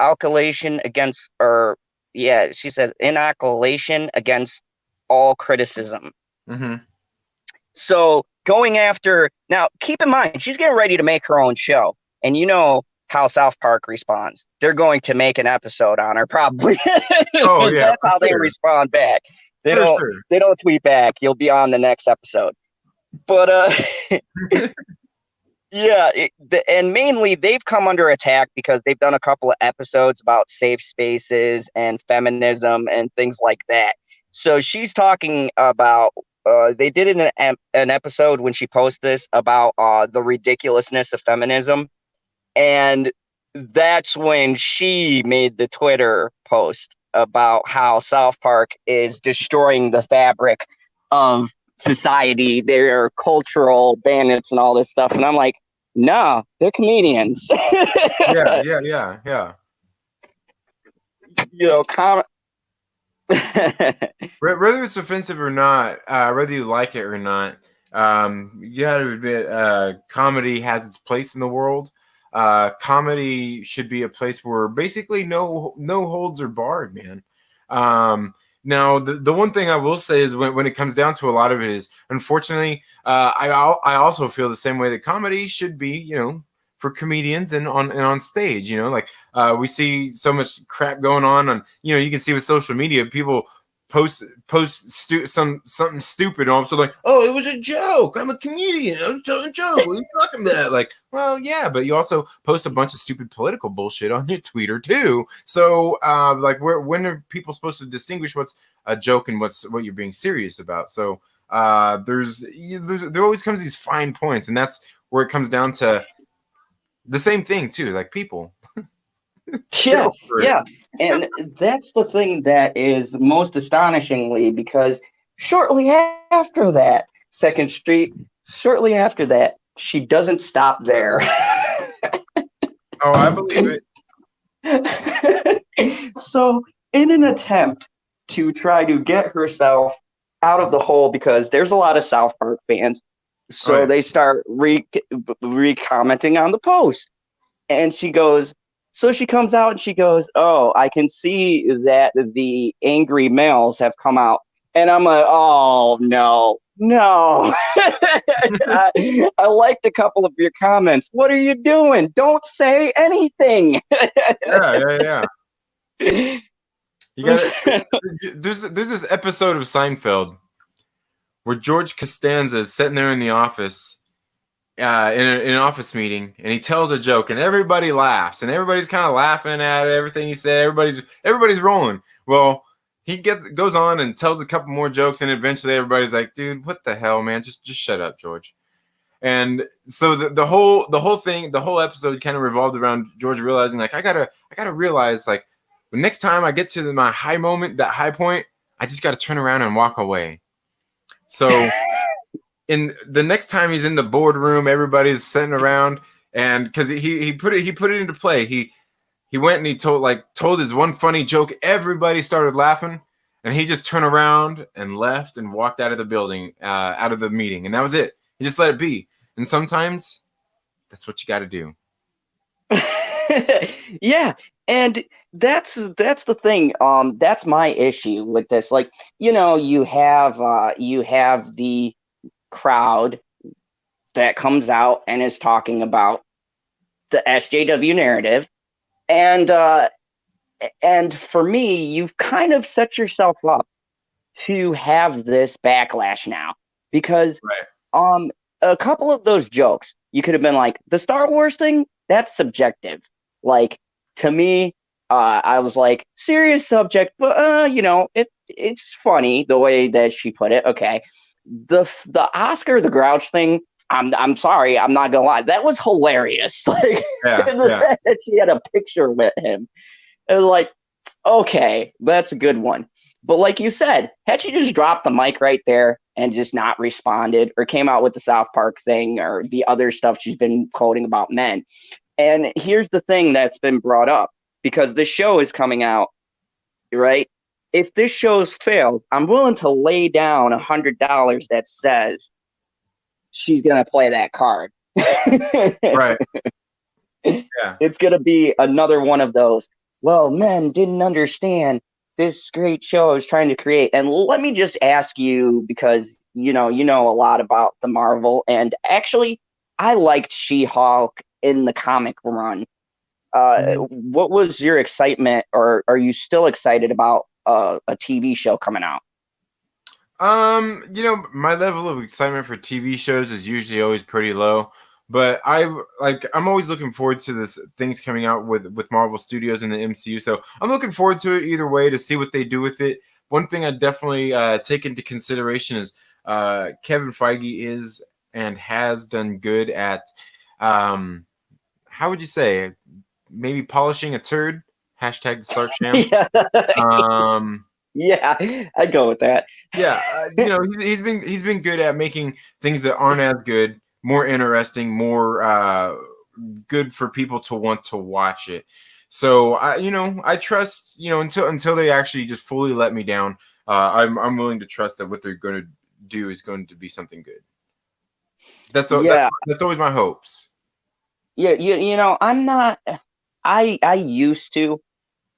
alkalation against, or yeah, she says inoculation against all criticism. Mm-hmm. So going after, now keep in mind, she's getting ready to make her own show. And you know how South Park responds. They're going to make an episode on her, probably. Oh yeah, That's how they respond back. They for don't sure. they don't tweet back, "You'll be on the next episode." But yeah, and mainly they've come under attack because they've done a couple of episodes about safe spaces and feminism and things like that. So she's talking about, they did an episode when she posted this about the ridiculousness of feminism. And that's when she made the Twitter post about how South Park is destroying the fabric of society. They're cultural bandits and all this stuff. And I'm like, no, they're comedians. Yeah. You know, Whether it's offensive or not, whether you like it or not, you got to admit, comedy has its place in the world. Comedy should be a place where basically no holds are barred, man. Now, the one thing I will say is when it comes down to a lot of it is, unfortunately, I also feel the same way that comedy should be, for comedians and on stage. Like we see so much crap going on. You can see with social media, people post something stupid, and also like, oh, it was a joke. I'm a comedian. I was telling a joke. What are you talking about? Like, well, yeah, but you also post a bunch of stupid political bullshit on your Twitter too. So, like, when are people supposed to distinguish what's a joke and what you're being serious about? So, there always comes these fine points, and that's where it comes down to the same thing too. Like, people. yeah. And that's the thing that is most astonishingly, because shortly after that, Second Street, shortly after that, she doesn't stop there. Oh, I believe it. So, in an attempt to try to get herself out of the hole, because there's a lot of South Park fans, so they start re-commenting on the post. And she goes, so she comes out and she goes, "Oh, I can see that the angry males have come out." And I'm like, oh, no. I liked a couple of your comments. What are you doing? Don't say anything. Yeah. You got there's this episode of Seinfeld where George Costanza is sitting there in the office, in an office meeting, and he tells a joke, and everybody laughs, and everybody's kind of laughing at everything he said. Everybody's rolling. Well, he goes on and tells a couple more jokes, and eventually everybody's like, "Dude, what the hell, man? Just shut up, George." And so the whole thing, the whole episode kind of revolved around George realizing, like, I gotta realize, like, the next time I get to my high moment, that high point, I just got to turn around and walk away. So in the next time he's in the boardroom, everybody's sitting around, and because he put it into play, he went and he told his one funny joke, everybody started laughing, and he just turned around and left and walked out of the building, out of the meeting, and that was it. He just let it be. And sometimes that's what you got to do. Yeah, and that's the thing. That's my issue with this. Like, you have the crowd that comes out and is talking about the SJW narrative, and And for me, you've kind of set yourself up to have this backlash now because Right. a couple of those jokes you could have been like the Star Wars thing, that's subjective. Like to me, I was like serious subject, but it's funny the way that she put it. Okay, the Oscar the Grouch thing. I'm sorry, I'm not gonna lie, that was hilarious. Like Yeah. the Yeah. fact that she had a picture with him, it was like, okay, that's a good one. But like you said, had she just dropped the mic right there and just not responded or came out with the South Park thing or the other stuff she's been quoting about men. And here's the thing that's been brought up because this show is coming out, right? If this show's failed, I'm willing to lay down $100 that says she's going to play that card. Right. Yeah. It's going to be another one of those. Well, men didn't understand this great show I was trying to create. And let me just ask you, because you know a lot about the Marvel, and actually, I liked She-Hulk in the comic run. Mhm. What was your excitement, or are you still excited about a TV show coming out? My level of excitement for TV shows is usually always pretty low, but I'm always looking forward to this things coming out with Marvel Studios and the MCU. So I'm looking forward to it either way to see what they do with it. One thing I definitely take into consideration is Kevin Feige is and has done good at how would you say maybe polishing a turd. Hashtag the Stark Sham. Yeah, Um, yeah, I'd go with that. Yeah, he's been good at making things that aren't as good more interesting, more good for people to want to watch it. So I trust until they actually just fully let me down. I'm willing to trust that what they're going to do is going to be something good. Yeah, That's always my hopes. yeah, I'm not. I used to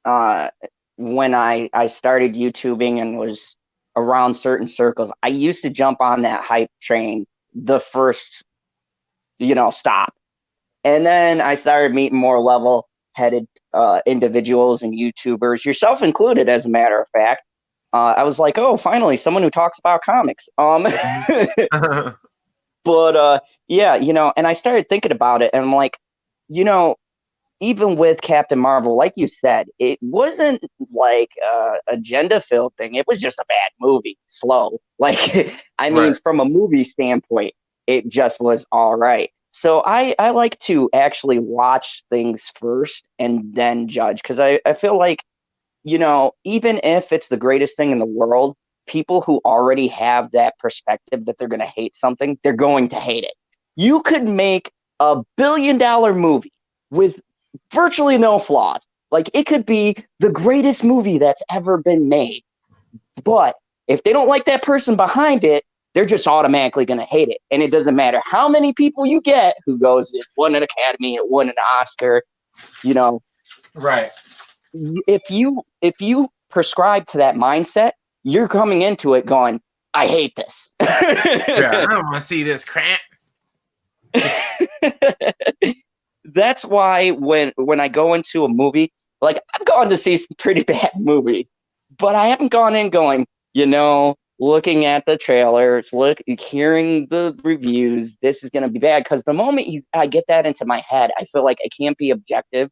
uh when I started YouTubing and was around certain circles, I used to jump on that hype train the first, stop. And then I started meeting more level headed individuals and YouTubers, yourself included, as a matter of fact. I was like, oh, finally, someone who talks about comics. Mhm. But yeah, and I started thinking about it, and I'm like, you know, even with Captain Marvel, like you said, it wasn't like a agenda filled thing. It was just a bad movie, slow. Like, I mean, Right. from a movie standpoint, it just was all right. So I like to actually watch things first and then judge because I feel like, even if it's the greatest thing in the world, people who already have that perspective that they're going to hate something, they're going to hate it. You could make $1 billion movie with virtually no flaws. Like it could be the greatest movie that's ever been made. But if they don't like that person behind it, they're just automatically going to hate it. And it doesn't matter how many people you get who goes, it won an Academy, it won an Oscar, you know, Right. if you prescribe to that mindset, you're coming into it going, I hate this. Yeah. I don't want to see this crap. That's why when I go into a movie, like I've gone to see some pretty bad movies, but I haven't gone in going, looking at the trailers, hearing the reviews, this is going to be bad. Because the moment I get that into my head, I feel like I can't be objective.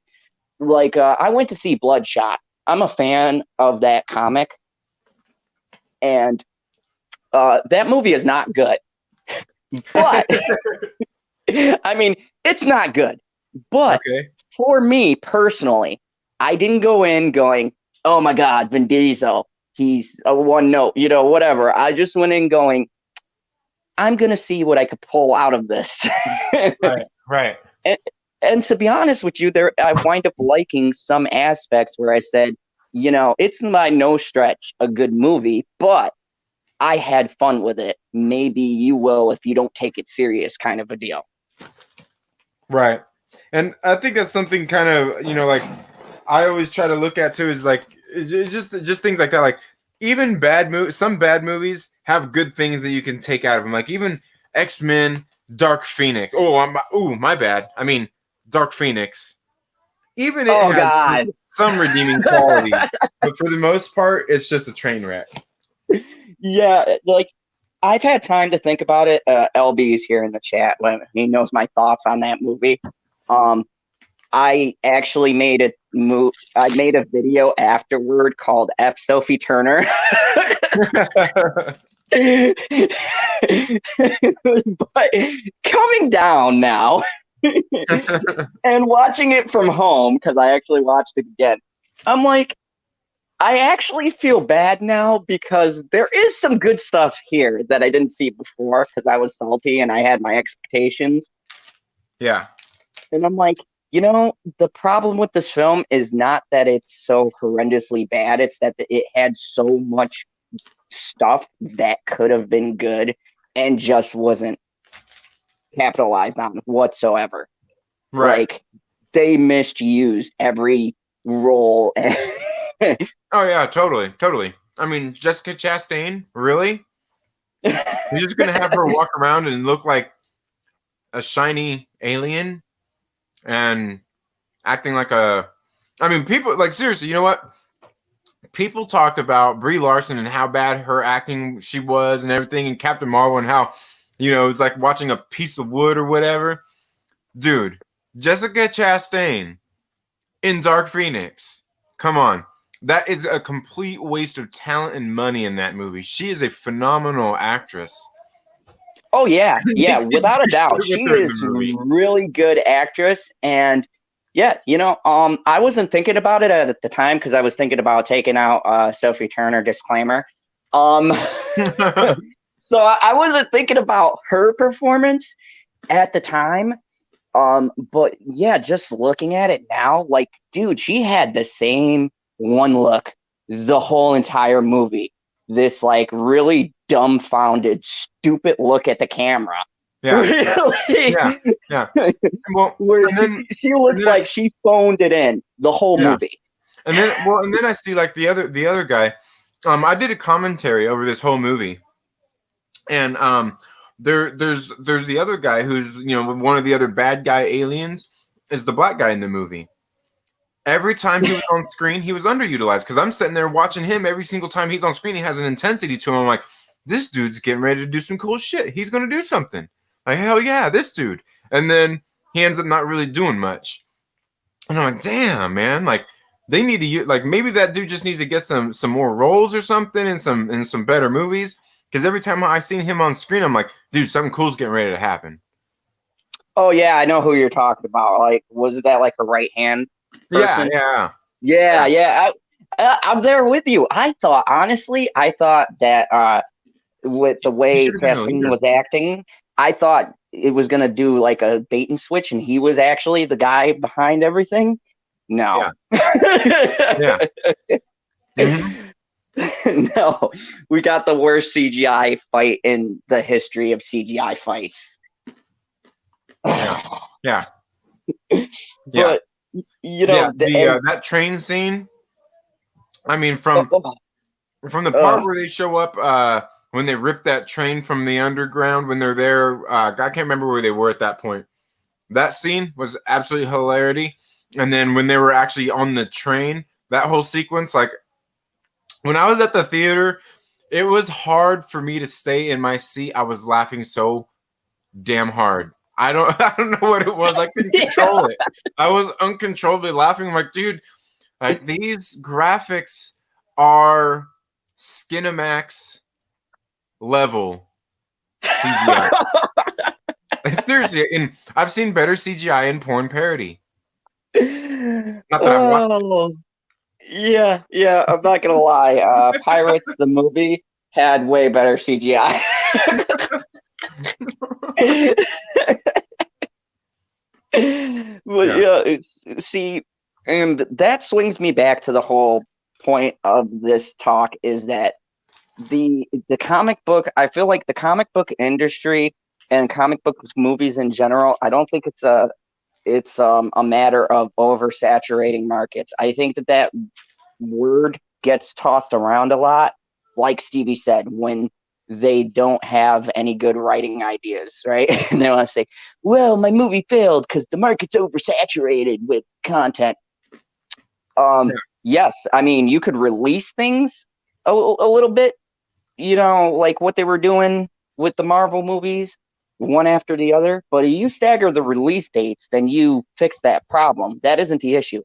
Like I went to see Bloodshot. I'm a fan of that comic, and that movie is not good. But I mean, it's not good. But Okay. for me personally, I didn't go in going, "Oh my God, Vin Diesel, he's a one note," whatever. I just went in going, "I'm gonna see what I could pull out of this." Right. Right. and, and to be honest with you, I wind up liking some aspects where I said, it's by no stretch a good movie, but I had fun with it. Maybe you will if you don't take it serious, kind of a deal. Right. And I think that's something kind of, like I always try to look at too is like it's just things like that. Like even some bad movies have good things that you can take out of them. Like even X-Men, Dark Phoenix. Oh, my bad. I mean, Dark Phoenix. Even it Oh has God. some redeeming qualities, but for the most part, it's just a train wreck. Yeah, like I've had time to think about it. LB's here in the chat when he knows my thoughts on that movie. I actually I made a video afterward called F Sophie Turner. But coming down now and watching it from home, because I actually watched it again, I'm like, I actually feel bad now because there is some good stuff here that I didn't see before because I was salty and I had my expectations. Yeah. And I'm like, the problem with this film is not that it's so horrendously bad. It's that it had so much stuff that could have been good and just wasn't capitalized on whatsoever. Right. Like, they misused every role. Oh yeah, totally. I mean, Jessica Chastain, really? You're just gonna have her walk around and look like a shiny alien and acting like a. I mean, people like seriously. You know what? People talked about Brie Larson and how bad her acting she was and everything, and Captain Marvel and how it's like watching a piece of wood or whatever. Dude, Jessica Chastain in Dark Phoenix. Come on. That is a complete waste of talent and money in that movie. She is a phenomenal actress. Oh, yeah. Yeah, without a doubt. She is a really good actress. And yeah, I wasn't thinking about it at the time because I was thinking about taking out Sophie Turner disclaimer. So I wasn't thinking about her performance at the time. But yeah, just looking at it now, like, dude, she had the same one look the whole entire movie. This like really dumbfounded, stupid look at the camera. Yeah. Really? Yeah. Well, where she looks like she phoned it in the whole movie. And then I see like the other guy. I did a commentary over this whole movie, and there's the other guy who's one of the other bad guy aliens is the black guy in the movie. Every time he was on screen, he was underutilized because I'm sitting there watching him every single time he's on screen. He has an intensity to him. I'm like, this dude's getting ready to do some cool shit. He's going to do something. Like, hell yeah, this dude. And then he ends up not really doing much. And I'm like, damn, man. Like, they need to like maybe that dude just needs to get some more roles or something in some better movies. Because every time I seen him on screen, I'm like, dude, something cool's getting ready to happen. Oh yeah, I know who you're talking about. Like, was that like a right hand person? Yeah. I'm there with you. I thought that with the way Chastain was acting, I thought it was gonna do like a bait and switch, and he was actually the guy behind everything. No. Yeah. Mm-hmm. No, we got the worst CGI fight in the history of CGI fights. Yeah. But that train scene. I mean, from the part where they show up, when they rip that train from the underground, when they're there, I can't remember where they were at that point. That scene was absolutely hilarity. And then when they were actually on the train, that whole sequence, like when I was at the theater, it was hard for me to stay in my seat. I was laughing so damn hard. I don't know what it was. I couldn't control it. I was uncontrollably laughing. I'm like, dude, like these graphics are Skinamax level CGI. Seriously, and I've seen better CGI in porn parody. Not that I've watched it. Yeah. I'm not gonna lie. Pirates the movie had way better CGI. But see, and that swings me back to the whole point of this talk is that the comic book, I feel like the comic book industry and comic book movies in general, I don't think it's a matter of oversaturating markets. I think that word gets tossed around a lot, like Stevie said, when they don't have any good writing ideas, right? And they want to say, well, my movie failed because the market's oversaturated with content. Yes, I mean, you could release things a little bit, like what they were doing with the Marvel movies, one after the other. But if you stagger the release dates, then you fix that problem. That isn't the issue.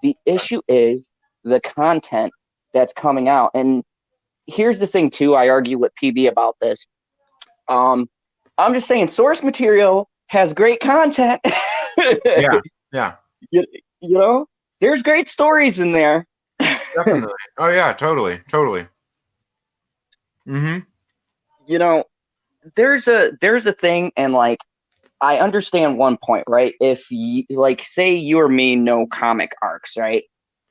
The issue is the content that's coming out. And here's the thing, too. I argue with PB about this. I'm just saying, source material has great content. Yeah, yeah, you, there's great stories in there. definitely. Oh yeah, totally, totally. Mm-hmm. you know, there's a thing, and like I understand one point, right? If you, like, say you or me know comic arcs, right?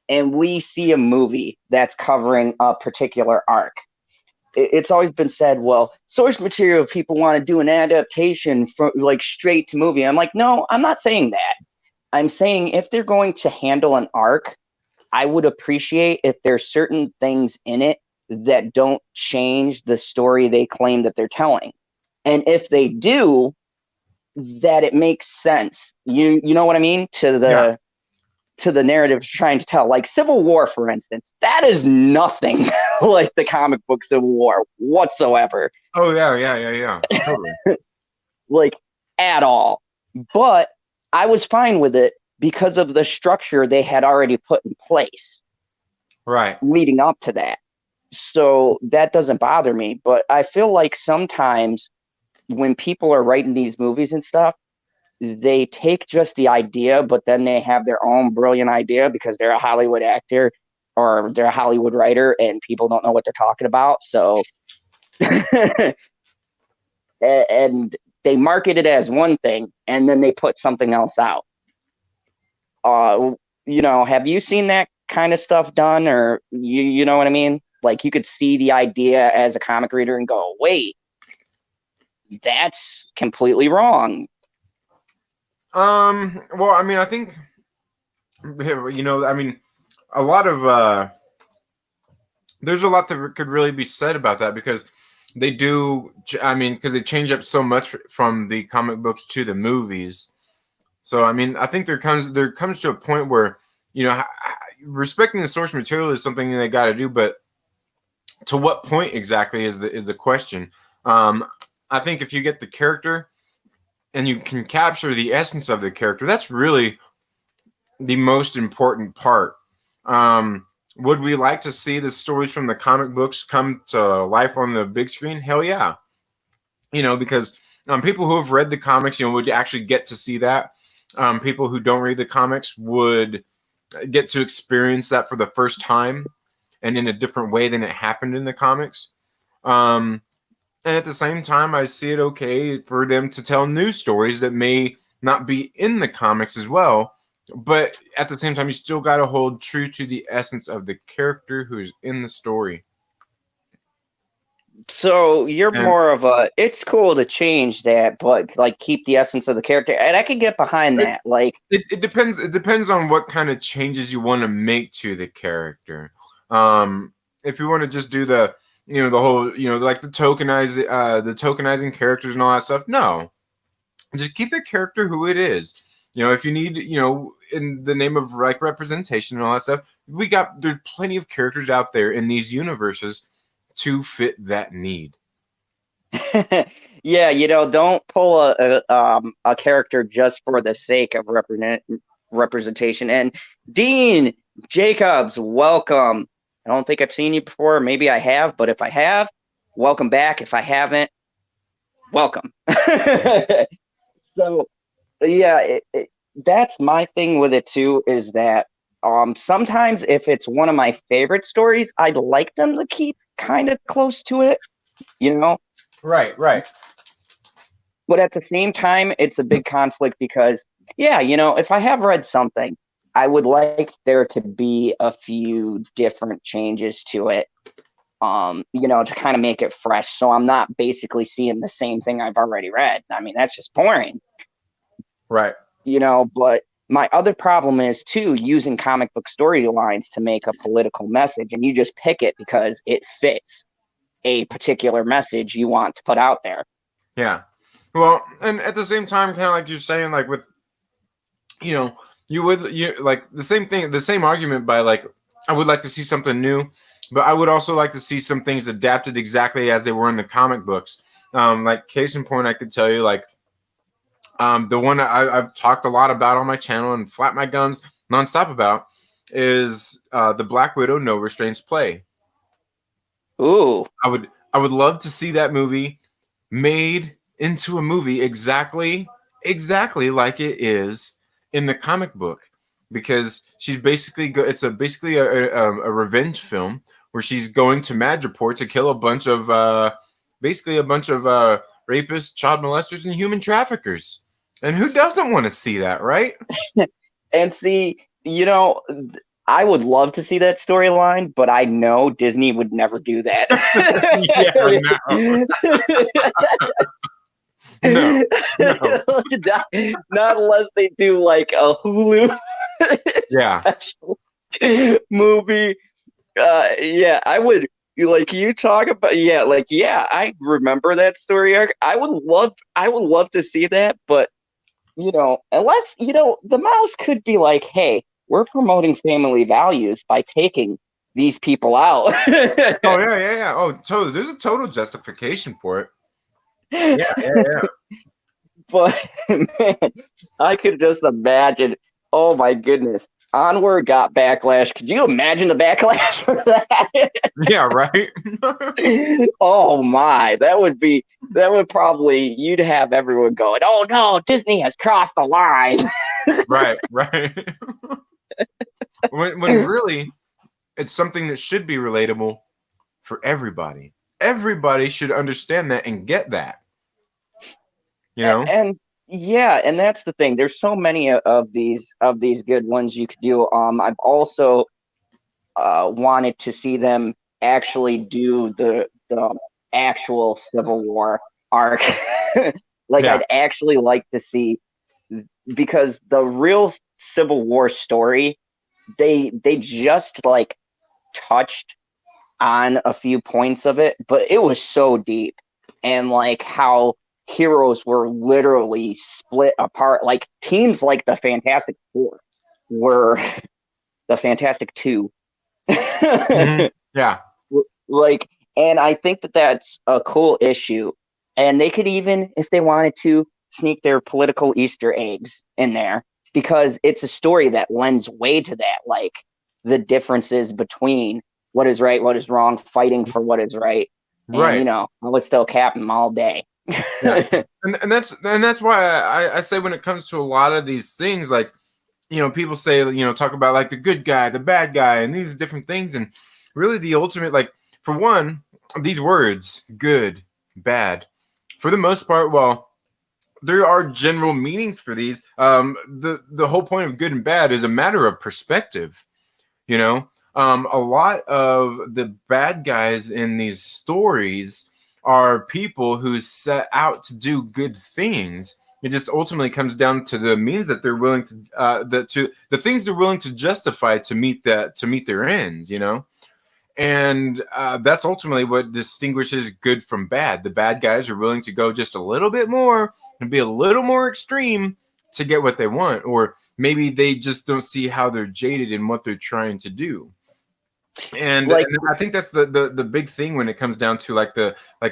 And we see a movie that's covering a particular arc. It's always been said, well, source material, people want to do an adaptation from like straight to movie. I'm like, no, I'm not saying that. I'm saying if they're going to handle an arc, I would appreciate if there's certain things in it that don't change the story they claim that they're telling. And if they do, that it makes sense. You know what I mean? Yeah. To the narrative trying to tell. Like Civil War, for instance, that is nothing like the comic book Civil War whatsoever. Oh yeah, yeah, yeah, yeah. Totally. Like at all. But I was fine with it because of the structure they had already put in place Right. leading up to that. So that doesn't bother me. But I feel like sometimes when people are writing these movies and stuff, they take just the idea, but then they have their own brilliant idea because they're a Hollywood actor or they're a Hollywood writer and people don't know what they're talking about. So, and they market it as one thing and then they put something else out. Have you seen that kind of stuff done, or you know what I mean? Like you could see the idea as a comic reader and go, wait, that's completely wrong. Well, I mean, I think I mean, a lot of there's a lot that could really be said about that because they do. I mean, because they change up so much from the comic books to the movies. So, I mean, I think there comes to a point where respecting the source material is something they got to do, but to what point exactly is the question? I think if you get the character and you can capture the essence of the character, that's really the most important part. Would we like to see the stories from the comic books come to life on the big screen? Hell yeah. Because people who have read the comics, would actually get to see that. People who don't read the comics would get to experience that for the first time and in a different way than it happened in the comics. And at the same time, I see it okay for them to tell new stories that may not be in the comics as well. But at the same time, you still got to hold true to the essence of the character who's in the story. So you're And more of a, it's cool to change that, but like keep the essence of the character. And I can get behind that. Like it depends. It depends on what kind of changes you want to make to the character. If you want to just do the whole like the tokenizing characters and all that stuff, no, just keep the character who it is. If you need in the name of like representation and all that stuff, there's plenty of characters out there in these universes to fit that need. yeah, don't pull a character just for the sake of representation. And Dean Jacobs, welcome. I don't think I've seen you before. Maybe I have, but if I have, welcome back. If I haven't, welcome. So yeah, that's my thing with it too, is that sometimes if it's one of my favorite stories, I'd like them to keep kind of close to it, Right. but at the same time it's a big conflict because if I have read something, I would like there to be a few different changes to it, to kind of make it fresh, so I'm not basically seeing the same thing I've already read. I mean, that's just boring. Right. But my other problem is too using comic book storylines to make a political message, and you just pick it because it fits a particular message you want to put out there. Yeah. Well, and at the same time, kind of like you're saying, like with, you like the same thing, the same argument by like I would like to see something new, but I would also like to see some things adapted exactly as they were in the comic books. Like case in point, I could tell you like the one that I've talked a lot about on my channel and flap my guns nonstop about is the Black Widow No Restraints play. Ooh. I would love to see that movie made into a movie exactly like it is in the comic book, because she's basically it's basically a revenge film where she's going to Madripoor to kill a bunch of basically a bunch of rapists, child molesters, and human traffickers. And who doesn't want to see that, right? And see, I would love to see that storyline, but I know Disney would never do that. Yeah, no, no. Not unless they do like a Hulu Yeah, special movie. Yeah, I would like you talk about I remember that story arc. I would love to see that, but unless the mouse could be like, hey, we're promoting family values by taking these people out. oh yeah. Oh, totally. There's a total justification for it. Yeah. But man, I could just imagine. Oh my goodness. Onward got backlash. Could you imagine the backlash for that? Yeah, right. Oh my, that would probably, you'd have everyone going, oh no, Disney has crossed the line. Right. when really it's something that should be relatable for everybody. Everybody should understand that and get that. And yeah, and that's the thing. There's so many of these good ones you could do. I've also wanted to see them actually do the actual Civil War arc. Like, Yeah. I'd actually like to see, because the real Civil War story, they just like touched on a few points of it, but it was so deep, and like how heroes were literally split apart. Like teams like the Fantastic Four were the Fantastic Two. Mm-hmm. Yeah. Like, and I think that that's a cool issue. And they could even, if they wanted to, sneak their political Easter eggs in there, because it's a story that lends way to that, like the differences between what is right, what is wrong, fighting for what is right. Right. And I was still capping them all day. Yeah. And that's why I say when it comes to a lot of these things, like, people say, talk about like the good guy, the bad guy, and these different things. And really the ultimate, like, for one, these words, good, bad, for the most part, well, there are general meanings for these. The whole point of good and bad is a matter of perspective. A lot of the bad guys in these stories are people who set out to do good things. It just ultimately comes down to the means that they're willing to the things they're willing to justify to meet their ends. And that's ultimately what distinguishes good from bad. The bad guys are willing to go just a little bit more and be a little more extreme to get what they want, or maybe they just don't see how they're jaded in what they're trying to do. And I think that's the big thing when it comes down to like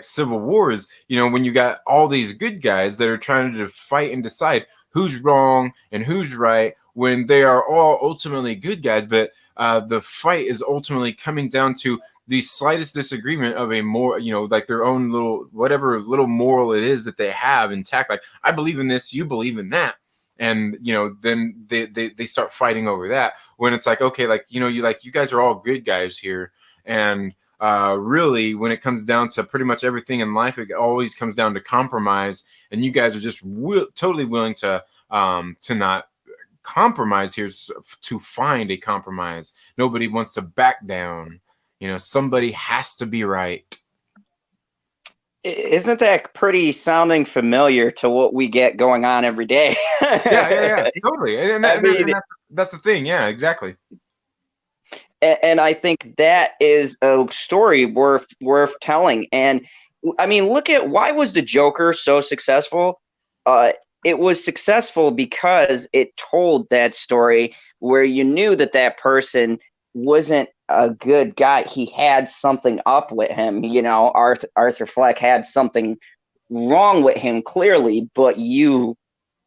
civil wars. When you got all these good guys that are trying to fight and decide who's wrong and who's right, when they are all ultimately good guys, but the fight is ultimately coming down to the slightest disagreement of a more, like their own whatever little moral it is that they have intact. Like, I believe in this, you believe in that. And, then they start fighting over that, when it's like, okay, like, you guys are all good guys here. And really, when it comes down to pretty much everything in life, it always comes down to compromise. And you guys are just totally willing to not compromise here, to find a compromise. Nobody wants to back down. Somebody has to be right. Isn't that pretty sounding familiar to what we get going on every day? Yeah, totally. And that's the thing. Yeah, exactly. And I think that is a story worth telling. And I mean, look at, why was the Joker so successful? it was successful because it told that story where you knew that that person wasn't a good guy. He had something up with him. You know, Arthur Fleck had something wrong with him clearly, but you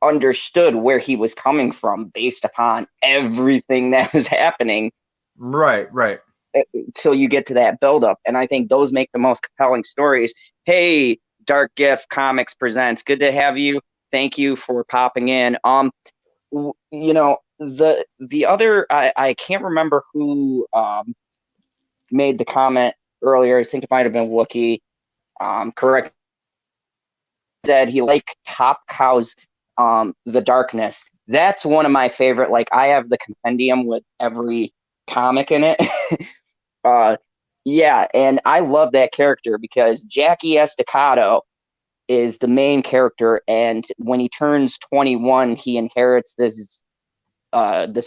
understood where he was coming from based upon everything that was happening. Right, right. Till you get to that buildup. And I think those make the most compelling stories. Hey, Dark Gift Comics presents. Good to have you. Thank you for popping in. You know, the other I can't remember who made the comment earlier. I think it might have been Wookie. Correct. That he liked Top Cow's The Darkness. That's one of my favorite. Like I have the compendium with every comic in it. Yeah, and I love that character because Jackie Estacado is the main character, and when he turns 21, he inherits this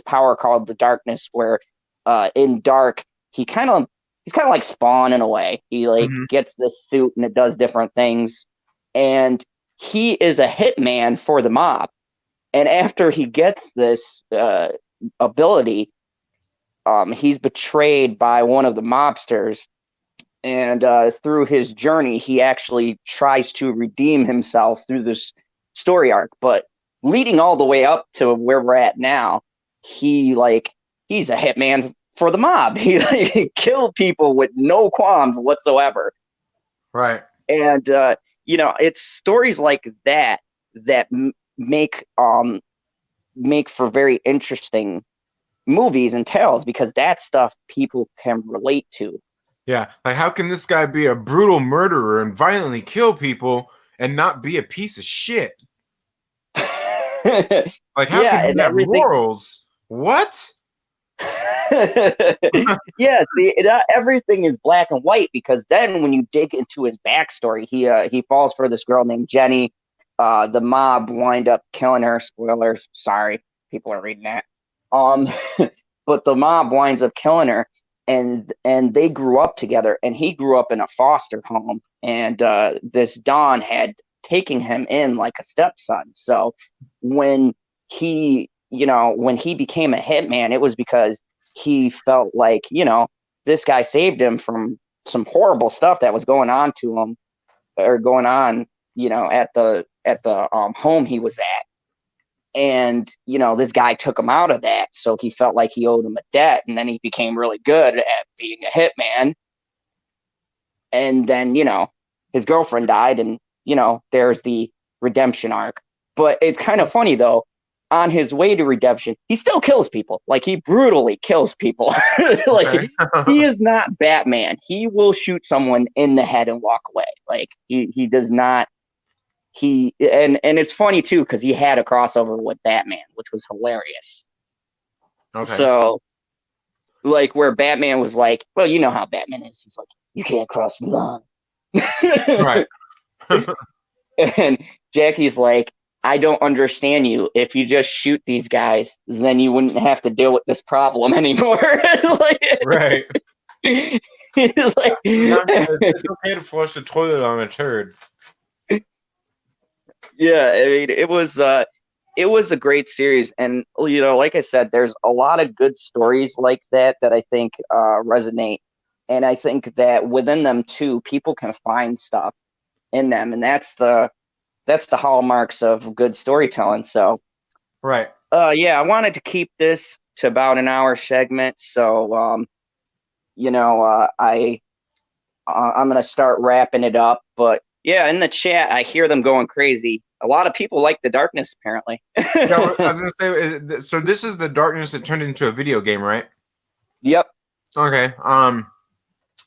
power called the Darkness, where in Dark he's kind of like Spawn in a way. He like Mhm. gets this suit and it does different things, and he is a hitman for the mob. And after he gets this ability, he's betrayed by one of the mobsters, and through his journey, he actually tries to redeem himself through this story arc. But leading all the way up to where we're at now, he's a hitman for the mob. He like killed people with no qualms whatsoever. Right. And you know, it's stories like that that make make for very interesting movies and tales because that stuff people can relate to. Yeah. Like, how can this guy be a brutal murderer and violently kill people and not be a piece of shit? Like, how Yeah, can he and have everything. morals? What? Yeah, see, everything is black and white because then when you dig into his backstory, he falls for this girl named Jenny. The mob wind up killing her. Spoilers. Sorry, people are reading that. Um, but the mob winds up killing her, and they grew up together. And he grew up in a foster home, and this Don had taken him in like a stepson. So when when he became a hitman, it was because he felt like, this guy saved him from some horrible stuff that was going on to him or going on, at the home he was at. And, this guy took him out of that. So he felt like he owed him a debt. And then he became really good at being a hitman. And then, his girlfriend died and, there's the redemption arc. But it's kind of funny though, on his way to redemption, he still kills people. Like he brutally kills people. Like he is not Batman. He will shoot someone in the head and walk away. Like he does not. And it's funny too because he had a crossover with Batman, which was hilarious. Okay. So like where Batman was like, well, you know how Batman is. He's like, you can't cross the line. Right. And Jackie's like, I don't understand you. If you just shoot these guys, then you wouldn't have to deal with this problem anymore. Like, Right. it's like, It's okay to flush the toilet on a turd. yeah, I mean, it was a great series, and like I said, there's a lot of good stories like that I think resonate, and I think that within them too, people can find stuff in them, and that's the hallmarks of good storytelling. So, Right. yeah, I wanted to keep this to about an hour segment. So, I'm gonna start wrapping it up. But yeah, in the chat, I hear them going crazy. A lot of people like The Darkness, apparently. Yeah, I was gonna say. So this is the darkness that turned into a video game, right? Yep. Okay. I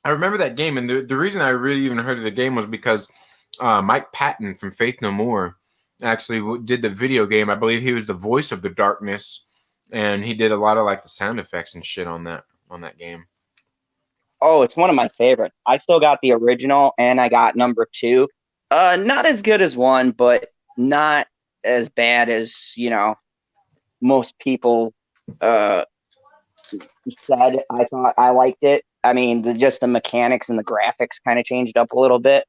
remember that game, and the reason I really even heard of the game was because Mike Patton from Faith No More actually did the video game. I believe he was the voice of the darkness, and he did a lot of like the sound effects and shit on that game. Oh, it's one of my favorites. I still got the original, and I got number two. Not as good as one, but not as bad as most people uh said. I thought I liked it. I mean, just the mechanics and the graphics kind of changed up a little bit.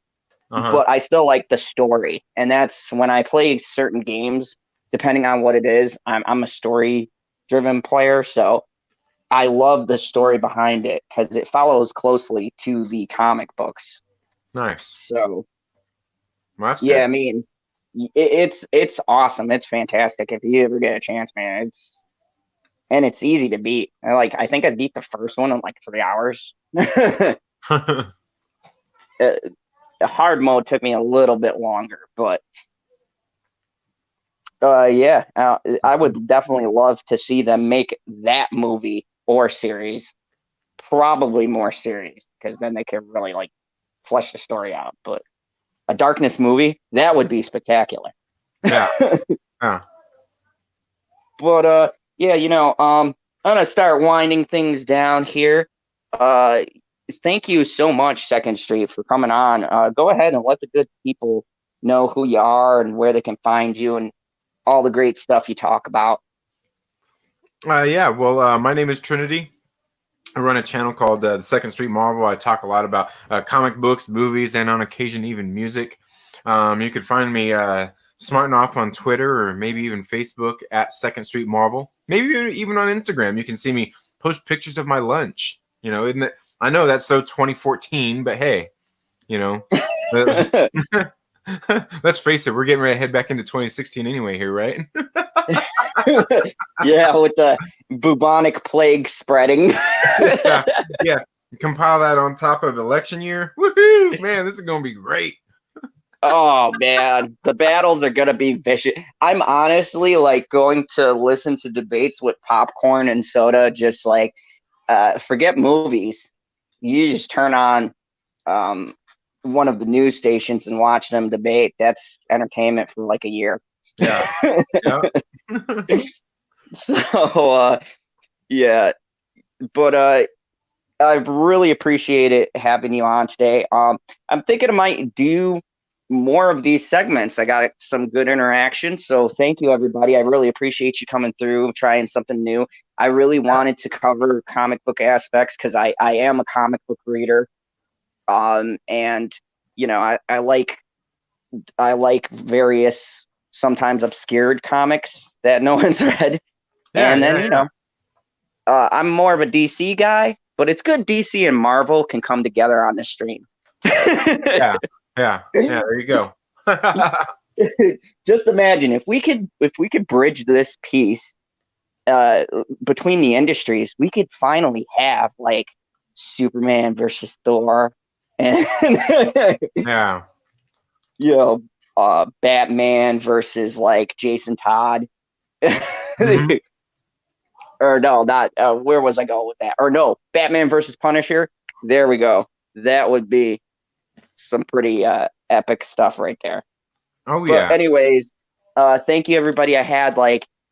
Uh-huh. but I still like the story. And that's when I play certain games, depending on what it is, I'm a story driven player. So I love the story behind it because it follows closely to the comic books. Nice. So Well, that's yeah, good. I mean, it's awesome. It's fantastic if you ever get a chance, man. It's easy to beat. I think I beat the first one in like 3 hours. The hard mode took me a little bit longer, but yeah, I would definitely love to see them make that movie or series, probably more series, because then they could really like flesh the story out. But a Darkness movie, that would be spectacular. Yeah. Yeah. But yeah, I'm gonna start winding things down here. Uh, Thank you so much, Second Street, for coming on. Go ahead and let the good people know who you are and where they can find you and all the great stuff you talk about. Yeah. Well, my name is Trinity. I run a channel called the Second Street Marvel. I talk a lot about comic books, movies, and on occasion even music. You can find me smarting off on Twitter or maybe even Facebook at Second Street Marvel. Maybe even on Instagram. You can see me post pictures of my lunch. Isn't it? I know that's so 2014, but hey, you know, let's face it, we're getting ready to head back into 2016 anyway here, right? Yeah, with the bubonic plague spreading. Yeah, yeah. Compile that on top of election year. Woohoo! Man, this is gonna be great. Oh man, the battles are gonna be vicious. I'm honestly like going to listen to debates with popcorn and soda, just like forget movies. You just turn on um, one of the news stations and watch them debate. That's entertainment for like a year. Yeah, yeah. So yeah, but I really appreciate it having you on today. I'm thinking I might do more of these segments. I got some good interaction. So thank you, everybody. I really appreciate you coming through, trying something new. I really wanted to cover comic book aspects because I am a comic book reader. And I like various sometimes obscured comics that no one's read. Yeah, And then, yeah, yeah. I'm more of a DC guy, but it's good DC and Marvel can come together on this stream. Yeah, yeah, yeah. There you go. Just imagine if we could bridge this piece between the industries, we could finally have like Superman versus Thor and Yeah. you know Batman versus like Jason Todd. Hmm. Or no, not where was I going with that? Or no, Batman versus Punisher. There we go. That would be some pretty epic stuff right there. Oh But yeah. anyways, thank you everybody. I had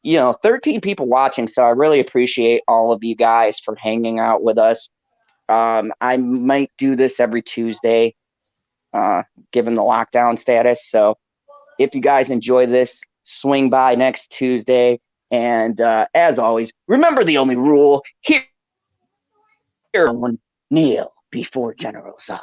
13 people watching, so I really appreciate all of you guys for hanging out with us. I might do this every Tuesday, given the lockdown status. So if you guys enjoy this, swing by next Tuesday. And as always, remember the only rule here: kneel before General Zod.